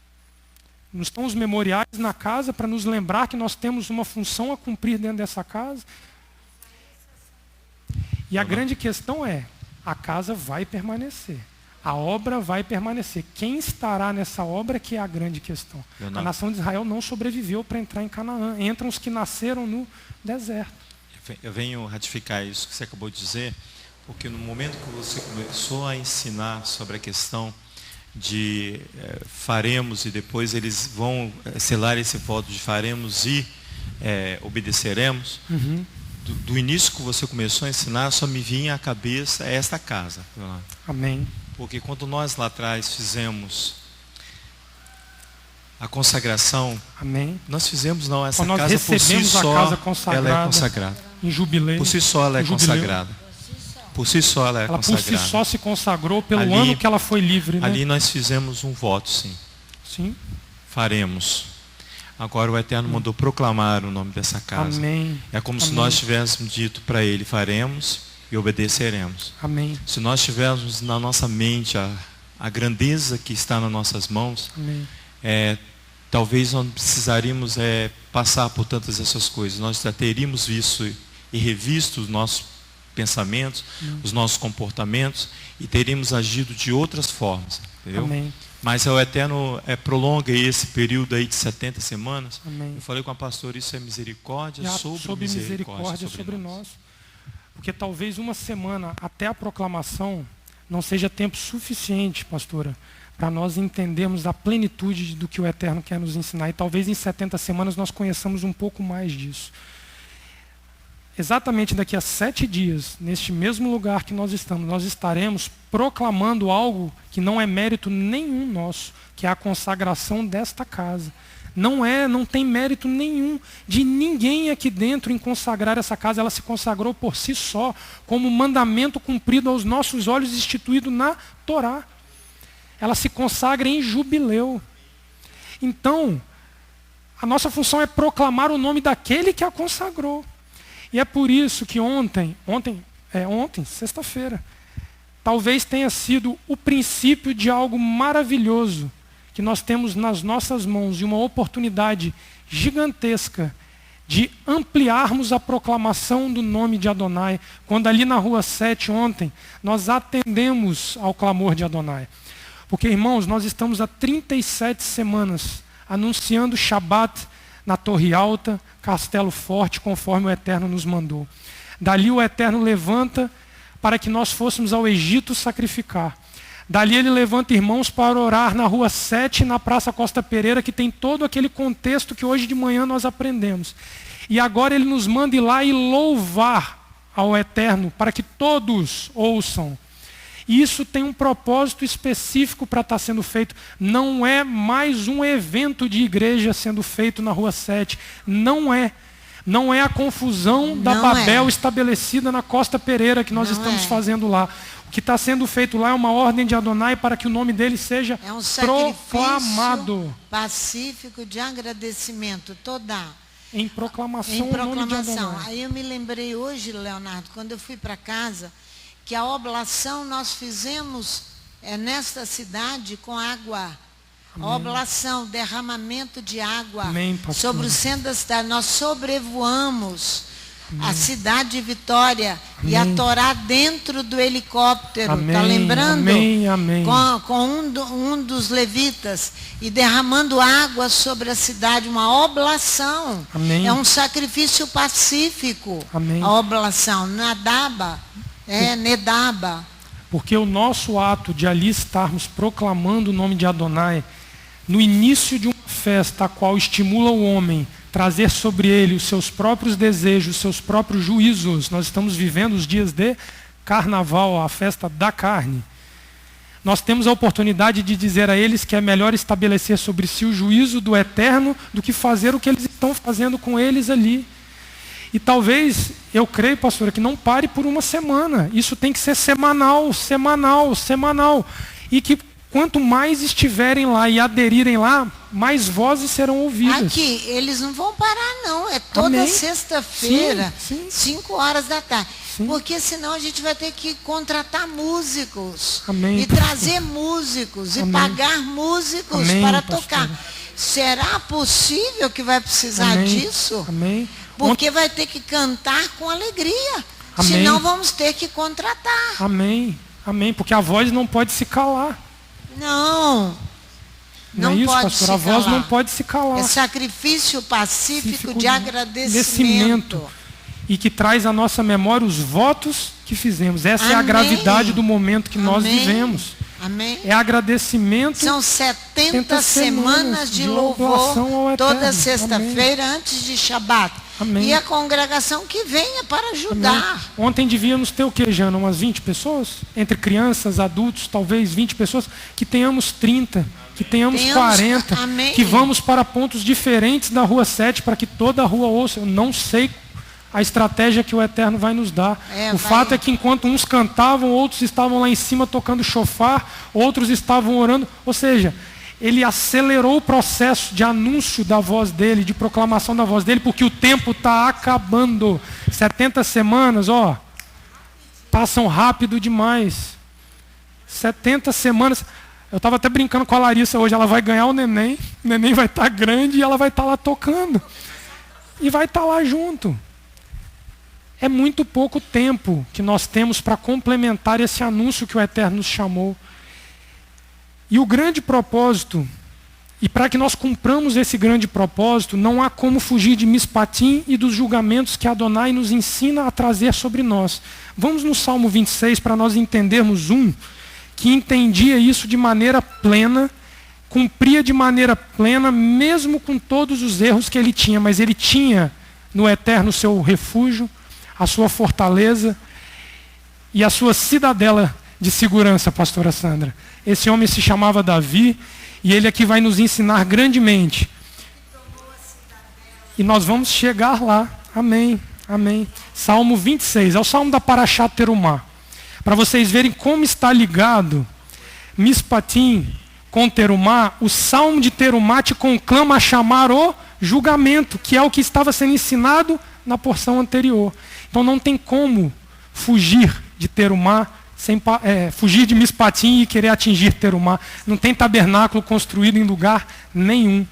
Não estão os memoriais na casa para nos lembrar que nós temos uma função a cumprir dentro dessa casa. E a grande questão é, a casa vai permanecer. A obra vai permanecer. Quem estará nessa obra que é a grande questão. A nação de Israel não sobreviveu para entrar em Canaã. Entram os que nasceram no deserto. Eu venho ratificar isso que você acabou de dizer, porque no momento que você começou a ensinar sobre a questão de faremos e depois eles vão selar esse voto de faremos e obedeceremos, do início que você começou a ensinar, só me vinha à cabeça esta casa. Amém. Porque quando nós lá atrás fizemos a consagração, amém, nós fizemos não, essa quando casa nós por si só, a casa consagrada, ela é consagrada. Em jubileu. Por si só ela é consagrada. Por si só ela é consagrada. Por si só se consagrou pelo ano que ela foi livre. Ali nós fizemos um voto, sim. Sim. Faremos. Agora o Eterno mandou proclamar o nome dessa casa. Amém. É como se nós tivéssemos dito para Ele, faremos e obedeceremos. Amém. Se nós tivéssemos na nossa mente a grandeza que está nas nossas mãos, amém, talvez não precisaríamos passar por tantas essas coisas. Nós já teríamos visto e revisto os nossos pensamentos, os nossos comportamentos e teríamos agido de outras formas, entendeu? Amém. Mas o Eterno prolonga esse período aí de 70 semanas. Amém. Eu falei com a pastora, isso é misericórdia sobre misericórdia sobre nós. Porque talvez uma semana até a proclamação não seja tempo suficiente, pastora, para nós entendermos a plenitude do que o Eterno quer nos ensinar. E talvez em 70 semanas nós conheçamos um pouco mais disso. Exatamente daqui a 7 dias, neste mesmo lugar que nós estamos, nós estaremos proclamando algo que não é mérito nenhum nosso, que é a consagração desta casa. Não tem mérito nenhum de ninguém aqui dentro em consagrar essa casa. Ela se consagrou por si só, como mandamento cumprido aos nossos olhos, instituído na Torá. Ela se consagra em jubileu. Então, a nossa função é proclamar o nome daquele que a consagrou. E é por isso que ontem, sexta-feira, talvez tenha sido o princípio de algo maravilhoso que nós temos nas nossas mãos e uma oportunidade gigantesca de ampliarmos a proclamação do nome de Adonai. Quando ali na Rua 7 ontem, nós atendemos ao clamor de Adonai. Porque, irmãos, nós estamos há 37 semanas anunciando Shabat na Torre Alta, Castelo Forte, conforme o Eterno nos mandou. Dali o Eterno levanta para que nós fôssemos ao Egito sacrificar. Dali ele levanta irmãos para orar na Rua 7, na Praça Costa Pereira, que tem todo aquele contexto que hoje de manhã nós aprendemos. E agora ele nos manda ir lá e louvar ao Eterno, para que todos ouçam. E isso tem um propósito específico para estar sendo feito. Não é mais um evento de igreja sendo feito na Rua 7. Não é. Não é a confusão da Babel estabelecida na Costa Pereira que nós estamos fazendo lá. O que está sendo feito lá é uma ordem de Adonai para que o nome dele seja proclamado. Pacífico de agradecimento, toda. Em proclamação. Em proclamação. O nome de Adonai. Aí eu me lembrei hoje, Leonardo, quando eu fui para casa, que a oblação nós fizemos nesta cidade com água. Amém. A oblação, derramamento de água. Amém, sobre o centro da cidade. Nós sobrevoamos a cidade de Vitória. Amém. E a Torá dentro do helicóptero. Está lembrando? Amém, amém. Com um dos levitas. E derramando água sobre a cidade. Uma oblação. Amém. É um sacrifício pacífico. Amém. A oblação. Nadaba. Nedaba. Porque o nosso ato de ali estarmos proclamando o nome de Adonai, no início de uma festa a qual estimula o homem trazer sobre ele os seus próprios desejos, os seus próprios juízos. Nós estamos vivendo os dias de carnaval, a festa da carne. Nós temos a oportunidade de dizer a eles que é melhor estabelecer sobre si o juízo do Eterno do que fazer o que eles estão fazendo com eles ali. E talvez, eu creio, pastora, que não pare por uma semana. Isso tem que ser semanal. E que quanto mais estiverem lá e aderirem lá, mais vozes serão ouvidas. Aqui, eles não vão parar não. É toda sexta-feira, 5 horas da tarde. Sim. Porque senão a gente vai ter que contratar músicos. Amém, e trazer músicos. Amém. E pagar músicos Amém, para pastora. tocar. Será possível que vai precisar disso? Amém. Porque vai ter que cantar com alegria. Amém. Senão vamos ter que contratar. Amém. Amém. Porque a voz não pode se calar. Não é isso, pode pastor? se A voz calar. não pode se calar. É sacrifício pacífico de agradecimento. E que traz à nossa memória os votos que fizemos. Essa é a Amém. gravidade do momento que nós vivemos. Amém. É agradecimento. São 70 semanas de louvor toda sexta-feira antes de Shabat. Amém. E a congregação que venha para ajudar. Amém. Ontem devíamos ter o que, Jana? Umas 20 pessoas? Entre crianças, adultos, talvez 20 pessoas. Que tenhamos 30, que tenhamos 40. Amém. Que vamos para pontos diferentes da Rua 7 para que toda a rua ouça. Eu não sei a estratégia que o Eterno vai nos dar. Fato é que enquanto uns cantavam, outros estavam lá em cima tocando chofar, outros estavam orando. Ou seja, ele acelerou o processo de anúncio da voz dele, de proclamação da voz dele, porque o tempo está acabando. 70 semanas, passam rápido demais. 70 semanas. Eu estava até brincando com a Larissa hoje, ela vai ganhar o neném vai estar grande e ela vai estar lá tocando. E vai estar lá junto. É muito pouco tempo que nós temos para complementar esse anúncio que o Eterno nos chamou. E o grande propósito, e para que nós cumpramos esse grande propósito, não há como fugir de Mispatim e dos julgamentos que Adonai nos ensina a trazer sobre nós. Vamos no Salmo 26 para nós entendermos que entendia isso de maneira plena, cumpria de maneira plena, mesmo com todos os erros que ele tinha, mas ele tinha no Eterno seu refúgio, a sua fortaleza e a sua cidadela de segurança, pastora Sandra. Esse homem se chamava Davi e ele aqui vai nos ensinar grandemente. E nós vamos chegar lá. Amém, amém. Salmo 26, é o salmo da Parashat Terumá. Para vocês verem como está ligado Mispatim com Terumá, o salmo de Terumá te conclama a chamar o julgamento, que é o que estava sendo ensinado na porção anterior. Então não tem como fugir de Terumá fugir de Mispatim e querer atingir Terumá. Não tem tabernáculo construído em lugar nenhum.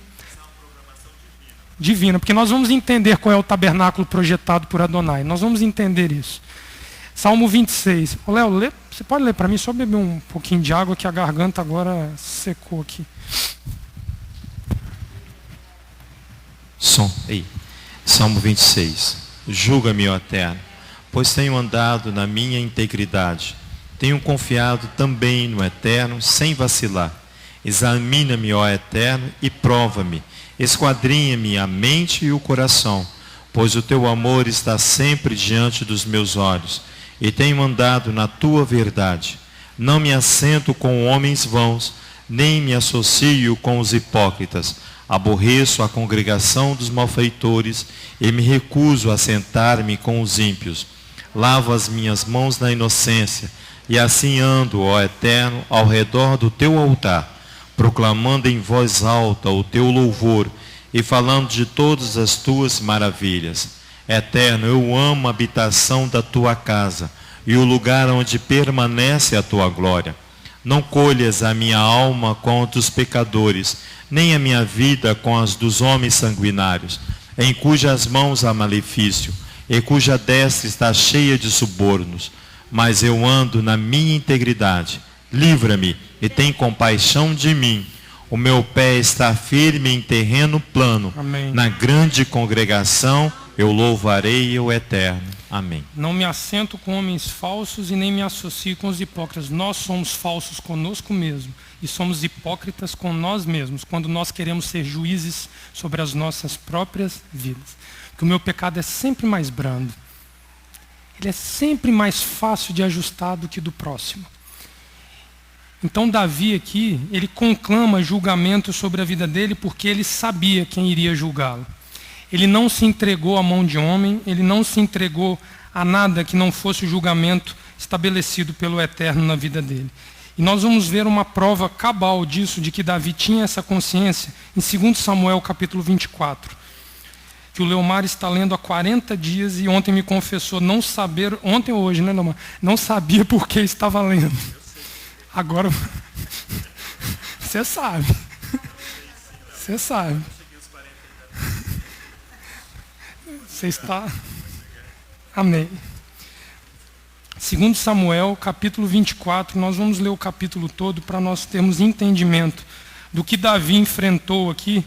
Divina, porque nós vamos entender qual é o tabernáculo projetado por Adonai. Nós vamos entender isso. Salmo 26. Ô, Léo, você pode ler para mim? Só beber um pouquinho de água que a garganta agora secou aqui. Salmo 26. Julga-me, ó Eterno, pois tenho andado na minha integridade. Tenho confiado também no Eterno, sem vacilar. Examina-me, ó Eterno, e prova-me. Esquadrinha-me a mente e o coração, pois o teu amor está sempre diante dos meus olhos, e tenho andado na tua verdade. Não me assento com homens vãos, nem me associo com os hipócritas. Aborreço a congregação dos malfeitores e me recuso a sentar-me com os ímpios. Lavo as minhas mãos na inocência, e assim ando, ó Eterno, ao redor do teu altar, proclamando em voz alta o teu louvor e falando de todas as tuas maravilhas. Eterno, eu amo a habitação da tua casa e o lugar onde permanece a tua glória. Não colhas a minha alma com a dos pecadores, nem a minha vida com as dos homens sanguinários, em cujas mãos há malefício, e cuja destra está cheia de subornos. Mas eu ando na minha integridade. Livra-me e tem compaixão de mim. O meu pé está firme em terreno plano. Amém. Na grande congregação eu louvarei o Eterno. Amém. Não me assento com homens falsos e nem me associo com os hipócritas. Nós somos falsos conosco mesmo e somos hipócritas com nós mesmos quando nós queremos ser juízes sobre as nossas próprias vidas. Porque o meu pecado é sempre mais brando. Ele é sempre mais fácil de ajustar do que do próximo. Então Davi aqui, ele conclama julgamento sobre a vida dele porque ele sabia quem iria julgá-lo. Ele não se entregou à mão de homem, ele não se entregou a nada que não fosse o julgamento estabelecido pelo Eterno na vida dele. E nós vamos ver uma prova cabal disso, de que Davi tinha essa consciência, em 2 Samuel capítulo 24. Que o Leomar está lendo há 40 dias e ontem me confessou não saber, ontem ou hoje, né, Leomar? Não sabia por que estava lendo. Agora, você sabe. Você sabe. Você está... Amém. 2 Samuel, capítulo 24, nós vamos ler o capítulo todo para nós termos entendimento do que Davi enfrentou aqui,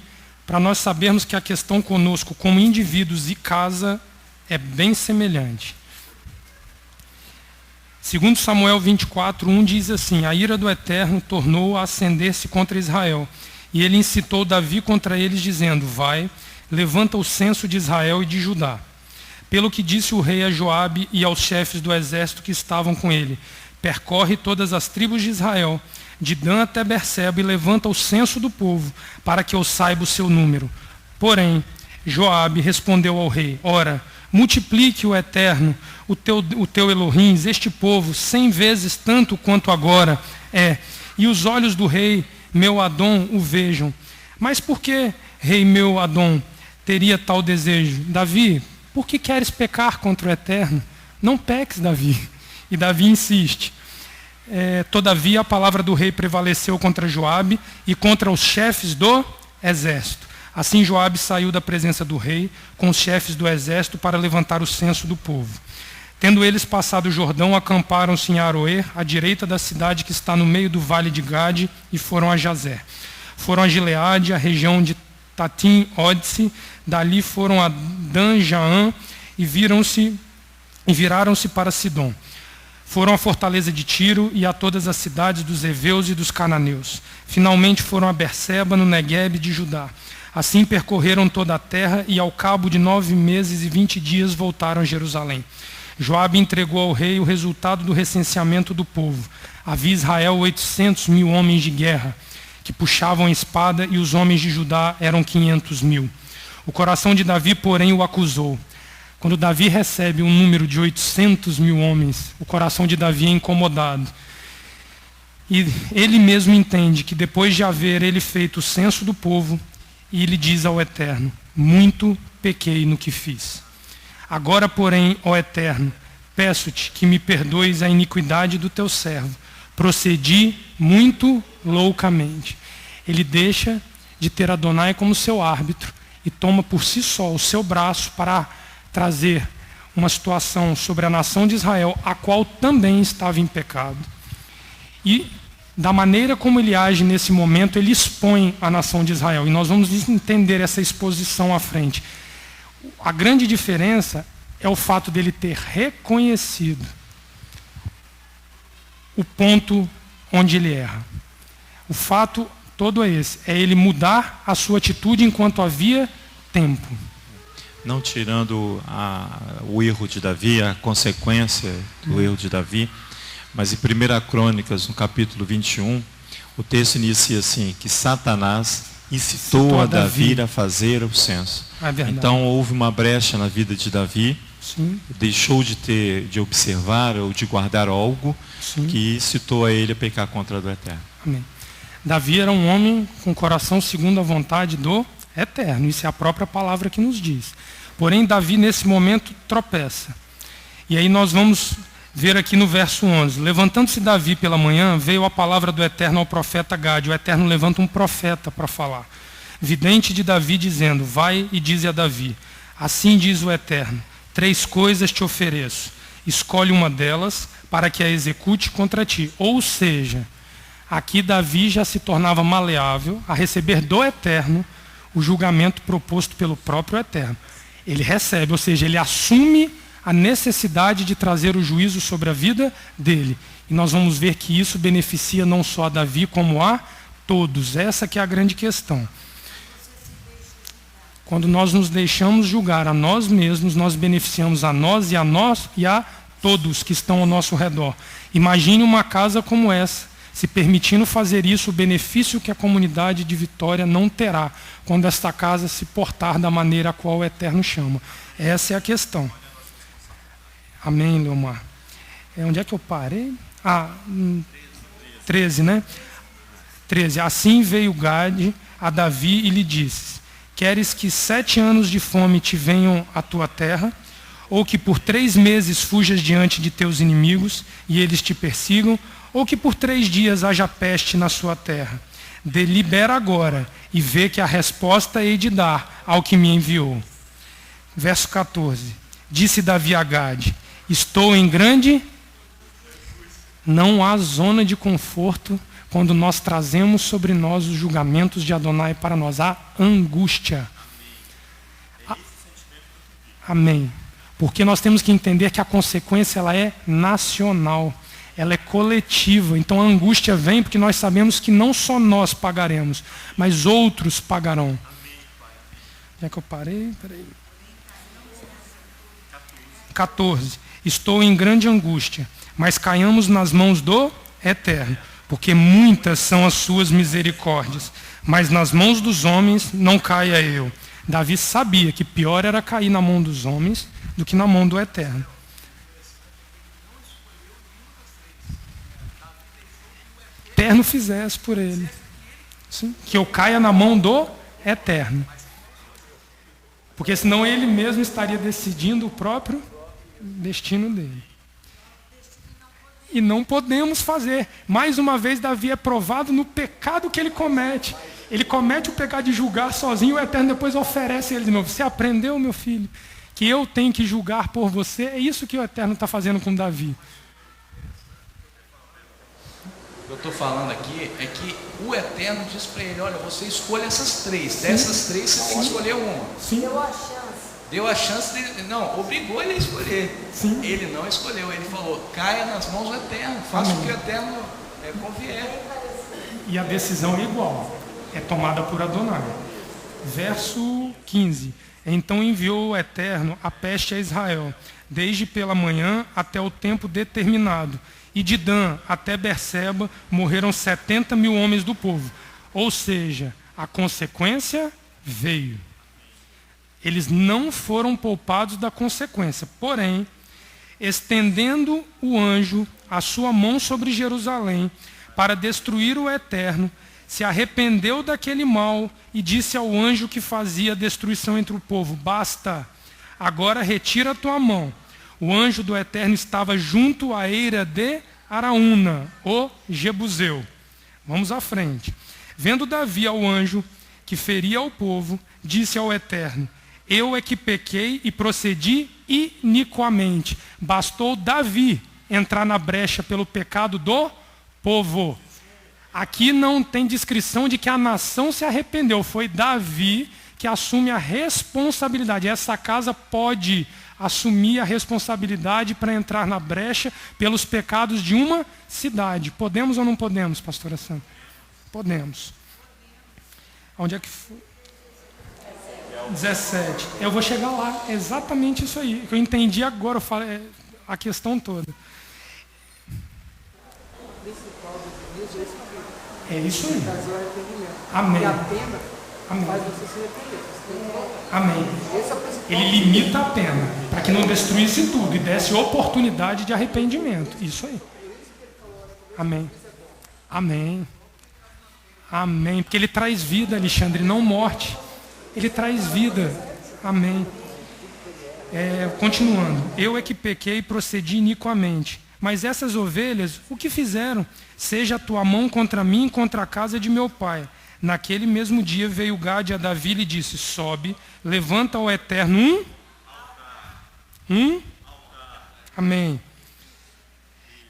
para nós sabermos que a questão conosco, como indivíduos e casa, é bem semelhante. 2 Samuel 24:1 diz assim: a ira do Eterno tornou a acender-se contra Israel, e ele incitou Davi contra eles, dizendo: vai, levanta o censo de Israel e de Judá. Pelo que disse o rei a Joabe e aos chefes do exército que estavam com ele: percorre todas as tribos de Israel, de Dan até Berseba, e levanta o censo do povo, para que eu saiba o seu número. Porém, Joabe respondeu ao rei: ora, multiplique o Eterno, o teu Elohim, este povo, 100 vezes tanto quanto agora é, e os olhos do rei, meu Adom, o vejam. Mas por que, rei meu Adom, teria tal desejo? Davi, por que queres pecar contra o Eterno? Não peques, Davi. E Davi insiste. Todavia a palavra do rei prevaleceu contra Joabe e contra os chefes do exército. Assim Joabe saiu da presença do rei com os chefes do exército para levantar o censo do povo. Tendo eles passado o Jordão, acamparam-se em Aroer, à direita da cidade que está no meio do vale de Gade, e foram a Jazer. Foram a Gileade, a região de Tatim-Odse, dali foram a Dan-Jaã e viraram-se para Sidom. Foram à fortaleza de Tiro e a todas as cidades dos heveus e dos cananeus. Finalmente foram a Berseba, no Neguebe de Judá. Assim percorreram toda a terra e ao cabo de 9 meses e 20 dias voltaram a Jerusalém. Joabe entregou ao rei o resultado do recenseamento do povo. Havia Israel 800.000 homens de guerra, que puxavam a espada, e os homens de Judá eram 500.000. O coração de Davi, porém, o acusou. Quando Davi recebe um número de 800.000 homens, o coração de Davi é incomodado. E ele mesmo entende que depois de haver ele feito o censo do povo, e ele diz ao Eterno: muito pequei no que fiz. Agora, porém, ó Eterno, peço-te que me perdoes a iniquidade do teu servo. Procedi muito loucamente. Ele deixa de ter Adonai como seu árbitro e toma por si só o seu braço para trazer uma situação sobre a nação de Israel, a qual também estava em pecado. E da maneira como ele age nesse momento, ele expõe a nação de Israel. E nós vamos entender essa exposição à frente. A grande diferença é o fato dele ter reconhecido o ponto onde ele erra. O fato todo é esse, é ele mudar a sua atitude enquanto havia tempo. Não tirando o erro de Davi, a consequência do erro de Davi, mas em 1 Crônicas, no capítulo 21, o texto inicia assim, que Satanás incitou a Davi a fazer o censo. Então houve uma brecha na vida de Davi, sim, deixou de observar ou de guardar algo, sim, que incitou a ele a pecar contra o Eterno. Amém. Davi era um homem com coração segundo a vontade do Eterno, isso é a própria palavra que nos diz. Porém, Davi nesse momento tropeça. E aí nós vamos ver aqui no verso 11. Levantando-se Davi pela manhã, veio a palavra do Eterno ao profeta Gade. O Eterno levanta um profeta para falar. Vidente de Davi, dizendo, vai e dize a Davi, assim diz o Eterno, 3 coisas te ofereço. Escolhe uma delas para que a execute contra ti. Ou seja, aqui Davi já se tornava maleável a receber do Eterno o julgamento proposto pelo próprio Eterno. Ele recebe, ou seja, ele assume a necessidade de trazer o juízo sobre a vida dele. E nós vamos ver que isso beneficia não só a Davi, como a todos. Essa que é a grande questão. Quando nós nos deixamos julgar a nós mesmos, nós beneficiamos a nós e a todos que estão ao nosso redor. Imagine uma casa como essa, se permitindo fazer isso, o benefício que a comunidade de Vitória não terá quando esta casa se portar da maneira a qual o Eterno chama. Essa é a questão. Amém, Leomar. Onde é que eu parei? 13, né? 13. Assim veio Gade a Davi e lhe disse, queres que 7 anos de fome te venham à tua terra, ou que por 3 meses fujas diante de teus inimigos e eles te persigam, ou que por 3 dias haja peste na sua terra? Delibera agora e vê que a resposta hei de dar ao que me enviou. Verso 14. Disse Davi a Gade, estou em grande... Não há zona de conforto quando nós trazemos sobre nós os julgamentos de Adonai para nós. Há angústia. Amém. Porque nós temos que entender que a consequência ela é nacional. Ela é coletiva. Então a angústia vem porque nós sabemos que não só nós pagaremos, mas outros pagarão. Já que eu parei? Peraí. 14. Estou em grande angústia, mas caiamos nas mãos do Eterno, porque muitas são as suas misericórdias, mas nas mãos dos homens não caia eu. Davi sabia que pior era cair na mão dos homens do que na mão do Eterno. O Eterno fizesse por ele. Sim? Que eu caia na mão do Eterno. Porque senão ele mesmo estaria decidindo o próprio destino dele. E não podemos fazer. Mais uma vez, Davi é provado no pecado que ele comete. Ele comete o pecado de julgar sozinho, o Eterno depois oferece ele de novo. Você aprendeu, meu filho, que eu tenho que julgar por você? É isso que o Eterno está fazendo com Davi. O que eu estou falando aqui é que o Eterno diz para ele, olha, você escolhe essas 3. Sim. Dessas 3, você tem que escolher uma. Sim. Deu a chance dele, não, obrigou ele a escolher. Sim. Ele não escolheu, ele falou, caia nas mãos do Eterno, faça o que o Eterno convier. E a decisão é igual, é tomada por Adonai. Verso 15. Então enviou o Eterno a peste a Israel, desde pela manhã até o tempo determinado. E de Dan até Berseba morreram 70 mil homens do povo. Ou seja, a consequência veio. Eles não foram poupados da consequência. Porém, estendendo o anjo a sua mão sobre Jerusalém para destruir o Eterno, se arrependeu daquele mal e disse ao anjo que fazia a destruição entre o povo, basta, agora retira a tua mão, o anjo do Eterno estava junto à eira de Araúna, o Jebuseu. Vamos à frente. Vendo Davi ao anjo que feria ao povo, disse ao Eterno: eu é que pequei e procedi iniquamente. Bastou Davi entrar na brecha pelo pecado do povo. Aqui não tem descrição de que a nação se arrependeu. Foi Davi que assume a responsabilidade. Essa casa pode assumir a responsabilidade para entrar na brecha pelos pecados de uma cidade. Podemos ou não podemos, pastora Sandra? Podemos. Onde é que foi? 17. Eu vou chegar lá. É exatamente isso aí. Que eu entendi agora, eu falei a questão toda. É isso aí. Amém. Amém. Amém. Ele limita a pena para que não destruísse tudo e desse oportunidade de arrependimento. Isso aí. Amém. Amém. Amém. Porque ele traz vida, Alexandre, não morte. Ele traz vida. Amém. Continuando. Eu é que pequei e procedi iniquamente. Mas essas ovelhas, o que fizeram? Seja a tua mão contra mim e contra a casa de meu pai. Naquele mesmo dia veio Gade a Davi e lhe disse: sobe, levanta ao Eterno Amém.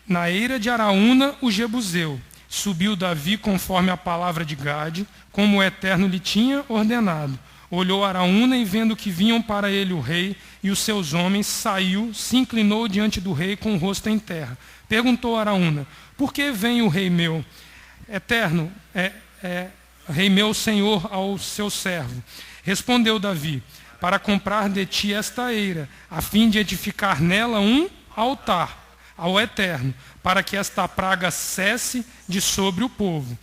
Na eira de Araúna, o Jebuseu. Subiu Davi conforme a palavra de Gade, como o Eterno lhe tinha ordenado. Olhou Araúna e vendo que vinham para ele o rei e os seus homens, saiu, se inclinou diante do rei com o rosto em terra. Perguntou Araúna: por que vem o rei meu? Eterno, rei meu senhor ao seu servo. Respondeu Davi: para comprar de ti esta eira, a fim de edificar nela um altar ao Eterno, para que esta praga cesse de sobre o povo.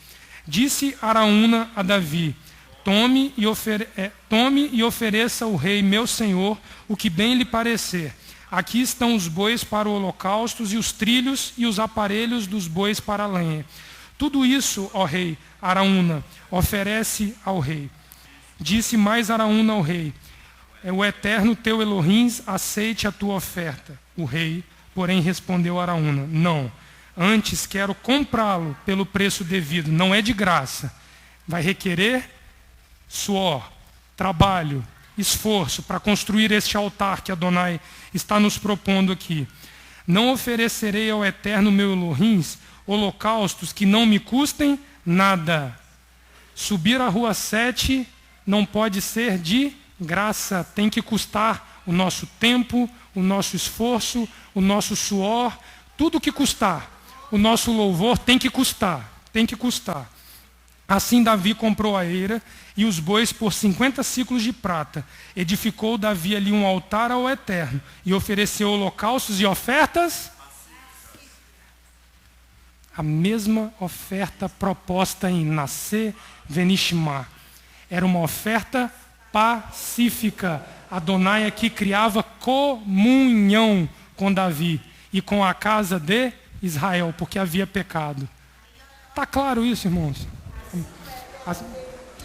Disse Araúna a Davi: tome e ofereça ao rei meu senhor o que bem lhe parecer. Aqui estão os bois para holocaustos e os trilhos e os aparelhos dos bois para a lenha. Tudo isso, ó rei, Araúna, oferece ao rei. Disse mais Araúna ao rei: o Eterno teu Elohim aceite a tua oferta. O rei, porém, respondeu a Araúna: não, antes quero comprá-lo pelo preço devido, não é de graça. Vai requerer suor, trabalho, esforço para construir este altar que Adonai está nos propondo aqui. Não oferecerei ao Eterno meu Elohim holocaustos que não me custem nada. Subir a rua 7 não pode ser de graça, tem que custar o nosso tempo, o nosso esforço, o nosso suor, tudo que custar. O nosso louvor tem que custar, tem que custar. Assim Davi comprou a eira e os bois por 50 ciclos de prata. Edificou Davi ali um altar ao Eterno e ofereceu holocaustos e ofertas. A mesma oferta proposta em Nascer Venishma. Era uma oferta pacífica. Adonai aqui criava comunhão com Davi e com a casa de Israel, porque havia pecado. Está claro isso, irmãos? A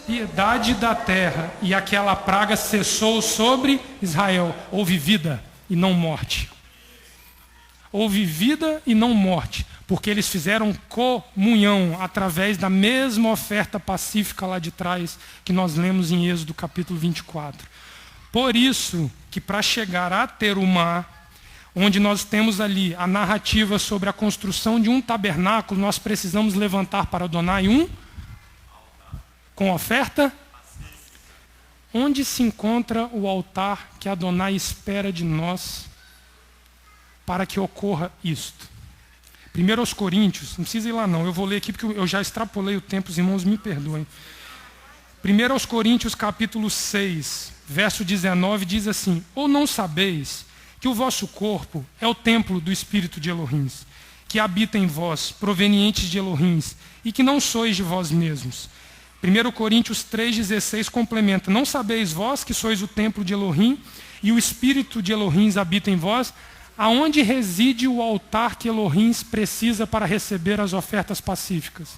piedade da terra e aquela praga cessou sobre Israel. Houve vida e não morte. Houve vida e não morte, porque eles fizeram comunhão através da mesma oferta pacífica lá de trás que nós lemos em Êxodo capítulo 24. Por isso que para chegar a Terumá, onde nós temos ali a narrativa sobre a construção de um tabernáculo, nós precisamos levantar para Adonai com oferta. Onde se encontra o altar que Adonai espera de nós para que ocorra isto? 1 Coríntios, não precisa ir lá não, eu vou ler aqui porque eu já extrapolei o tempo, os irmãos me perdoem. 1 Coríntios capítulo 6, verso 19 diz assim: ou não sabeis que o vosso corpo é o templo do Espírito de Elohim, que habita em vós, provenientes de Elohim, e que não sois de vós mesmos. 1 Coríntios 3,16 complementa: não sabeis vós que sois o templo de Elohim, e o Espírito de Elohim habita em vós? Aonde reside o altar que Elohim precisa para receber as ofertas pacíficas?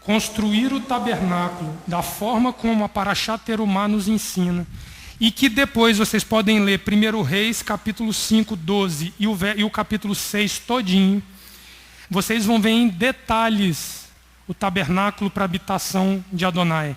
Construir o tabernáculo da forma como a Parashá Terumá nos ensina E que depois vocês podem ler 1 Reis, capítulo 5, 12 e o capítulo 6 todinho. Vocês vão ver em detalhes o tabernáculo para habitação de Adonai,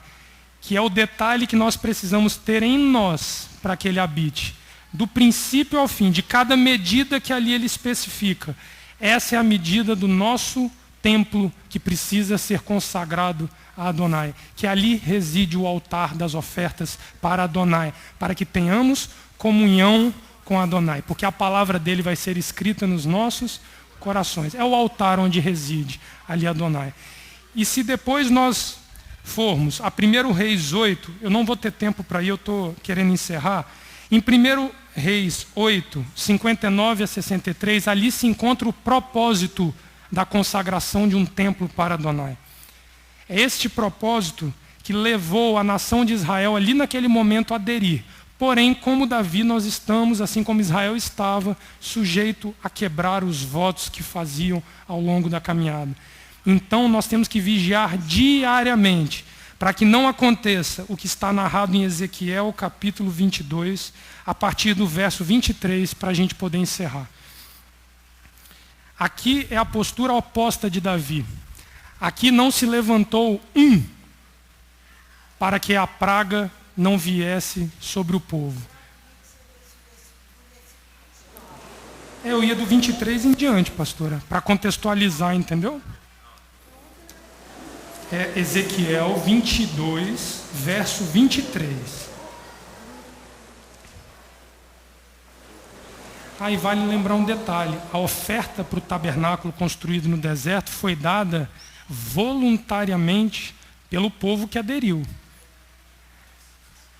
que é o detalhe que nós precisamos ter em nós para que ele habite. Do princípio ao fim, de cada medida que ali ele especifica. Essa é a medida do nosso templo que precisa ser consagrado a Adonai. Que ali reside o altar das ofertas para Adonai, para que tenhamos comunhão com Adonai, porque a palavra dele vai ser escrita nos nossos corações. É o altar onde reside ali Adonai. E se depois nós formos a 1 Reis 8, eu não vou ter tempo para ir, eu estou querendo encerrar. Em 1 Reis 8, 59 a 63, ali se encontra o propósito da consagração de um templo para Adonai. É este propósito que levou a nação de Israel ali naquele momento a aderir. Porém, como Davi, nós estamos, assim como Israel estava, sujeito a quebrar os votos que faziam ao longo da caminhada. Então, nós temos que vigiar diariamente, para que não aconteça o que está narrado em Ezequiel, capítulo 22, a partir do verso 23, para a gente poder encerrar. Aqui é a postura oposta de Davi. Aqui não se levantou para que a praga não viesse sobre o povo. Eu ia do 23 em diante, pastora, para contextualizar, entendeu? É Ezequiel 22, verso 23. Aí vale lembrar um detalhe. A oferta para o tabernáculo construído no deserto foi dada voluntariamente pelo povo que aderiu.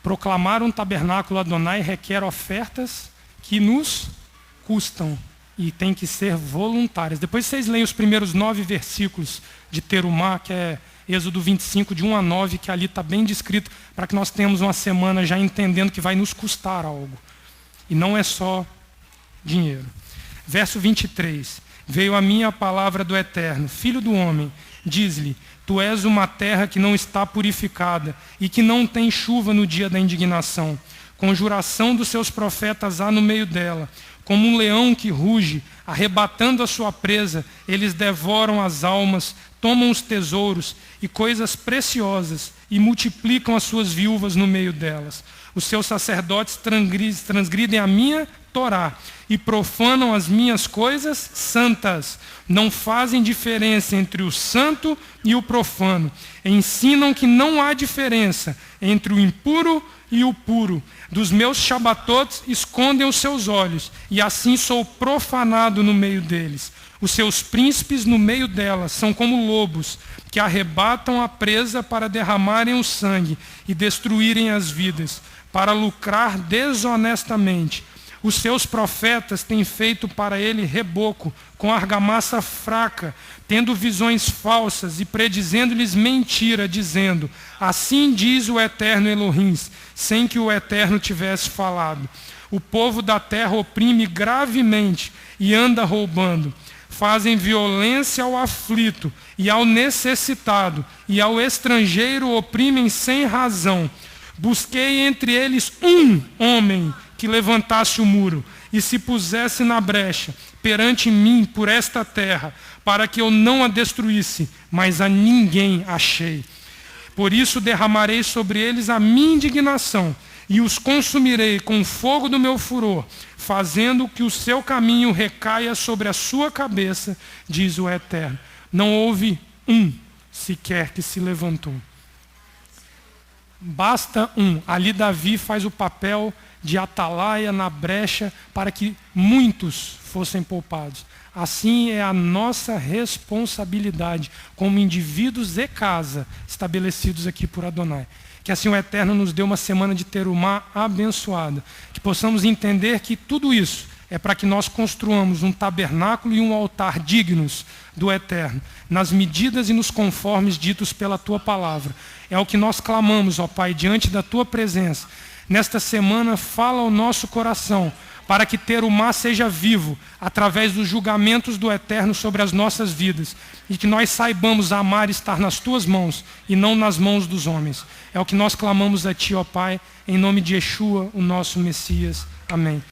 Proclamar um tabernáculo Adonai requer ofertas que nos custam e tem que ser voluntárias. Depois vocês leem os primeiros 9 versículos de Terumá, que é Êxodo 25, de 1 a 9, que ali está bem descrito, para que nós tenhamos uma semana já entendendo que vai nos custar algo. E não é só dinheiro. Verso 23. Veio a mim a palavra do Eterno: Filho do homem, diz-lhe, tu és uma terra que não está purificada e que não tem chuva no dia da indignação. Conjuração dos seus profetas há no meio dela. Como um leão que ruge, arrebatando a sua presa, eles devoram as almas, tomam os tesouros e coisas preciosas e multiplicam as suas viúvas no meio delas. Os seus sacerdotes transgridem a minha Torá e profanam as minhas coisas santas. Não fazem diferença entre o santo e o profano. Ensinam que não há diferença entre o impuro e o puro. Dos meus shabatotes escondem os seus olhos, e assim sou profanado no meio deles. Os seus príncipes no meio delas são como lobos, que arrebatam a presa para derramarem o sangue e destruírem as vidas, para lucrar desonestamente. Os seus profetas têm feito para ele reboco, com argamassa fraca, tendo visões falsas e predizendo-lhes mentira, dizendo: assim diz o Eterno Elohim, sem que o Eterno tivesse falado. O povo da terra oprime gravemente e anda roubando. Fazem violência ao aflito e ao necessitado, e ao estrangeiro oprimem sem razão. Busquei entre eles um homem que levantasse o muro e se pusesse na brecha perante mim por esta terra, para que eu não a destruísse, mas a ninguém achei. Por isso derramarei sobre eles a minha indignação e os consumirei com o fogo do meu furor, fazendo que o seu caminho recaia sobre a sua cabeça, diz o Eterno. Não houve um sequer que se levantou. Basta um. Ali Davi faz o papel de atalaia na brecha para que muitos fossem poupados. Assim é a nossa responsabilidade como indivíduos e casa estabelecidos aqui por Adonai. Que assim o Eterno nos dê uma semana de Terumá abençoada. Que possamos entender que tudo isso é para que nós construamos um tabernáculo e um altar dignos do Eterno, nas medidas e nos conformes ditos pela Tua palavra. É o que nós clamamos, ó Pai, diante da Tua presença, Nesta semana, fala ao nosso coração, para que Terumá seja vivo, através dos julgamentos do Eterno sobre as nossas vidas, e que nós saibamos amar e estar nas Tuas mãos, e não nas mãos dos homens. É o que nós clamamos a Ti, ó Pai, em nome de Yeshua, o nosso Messias. Amém.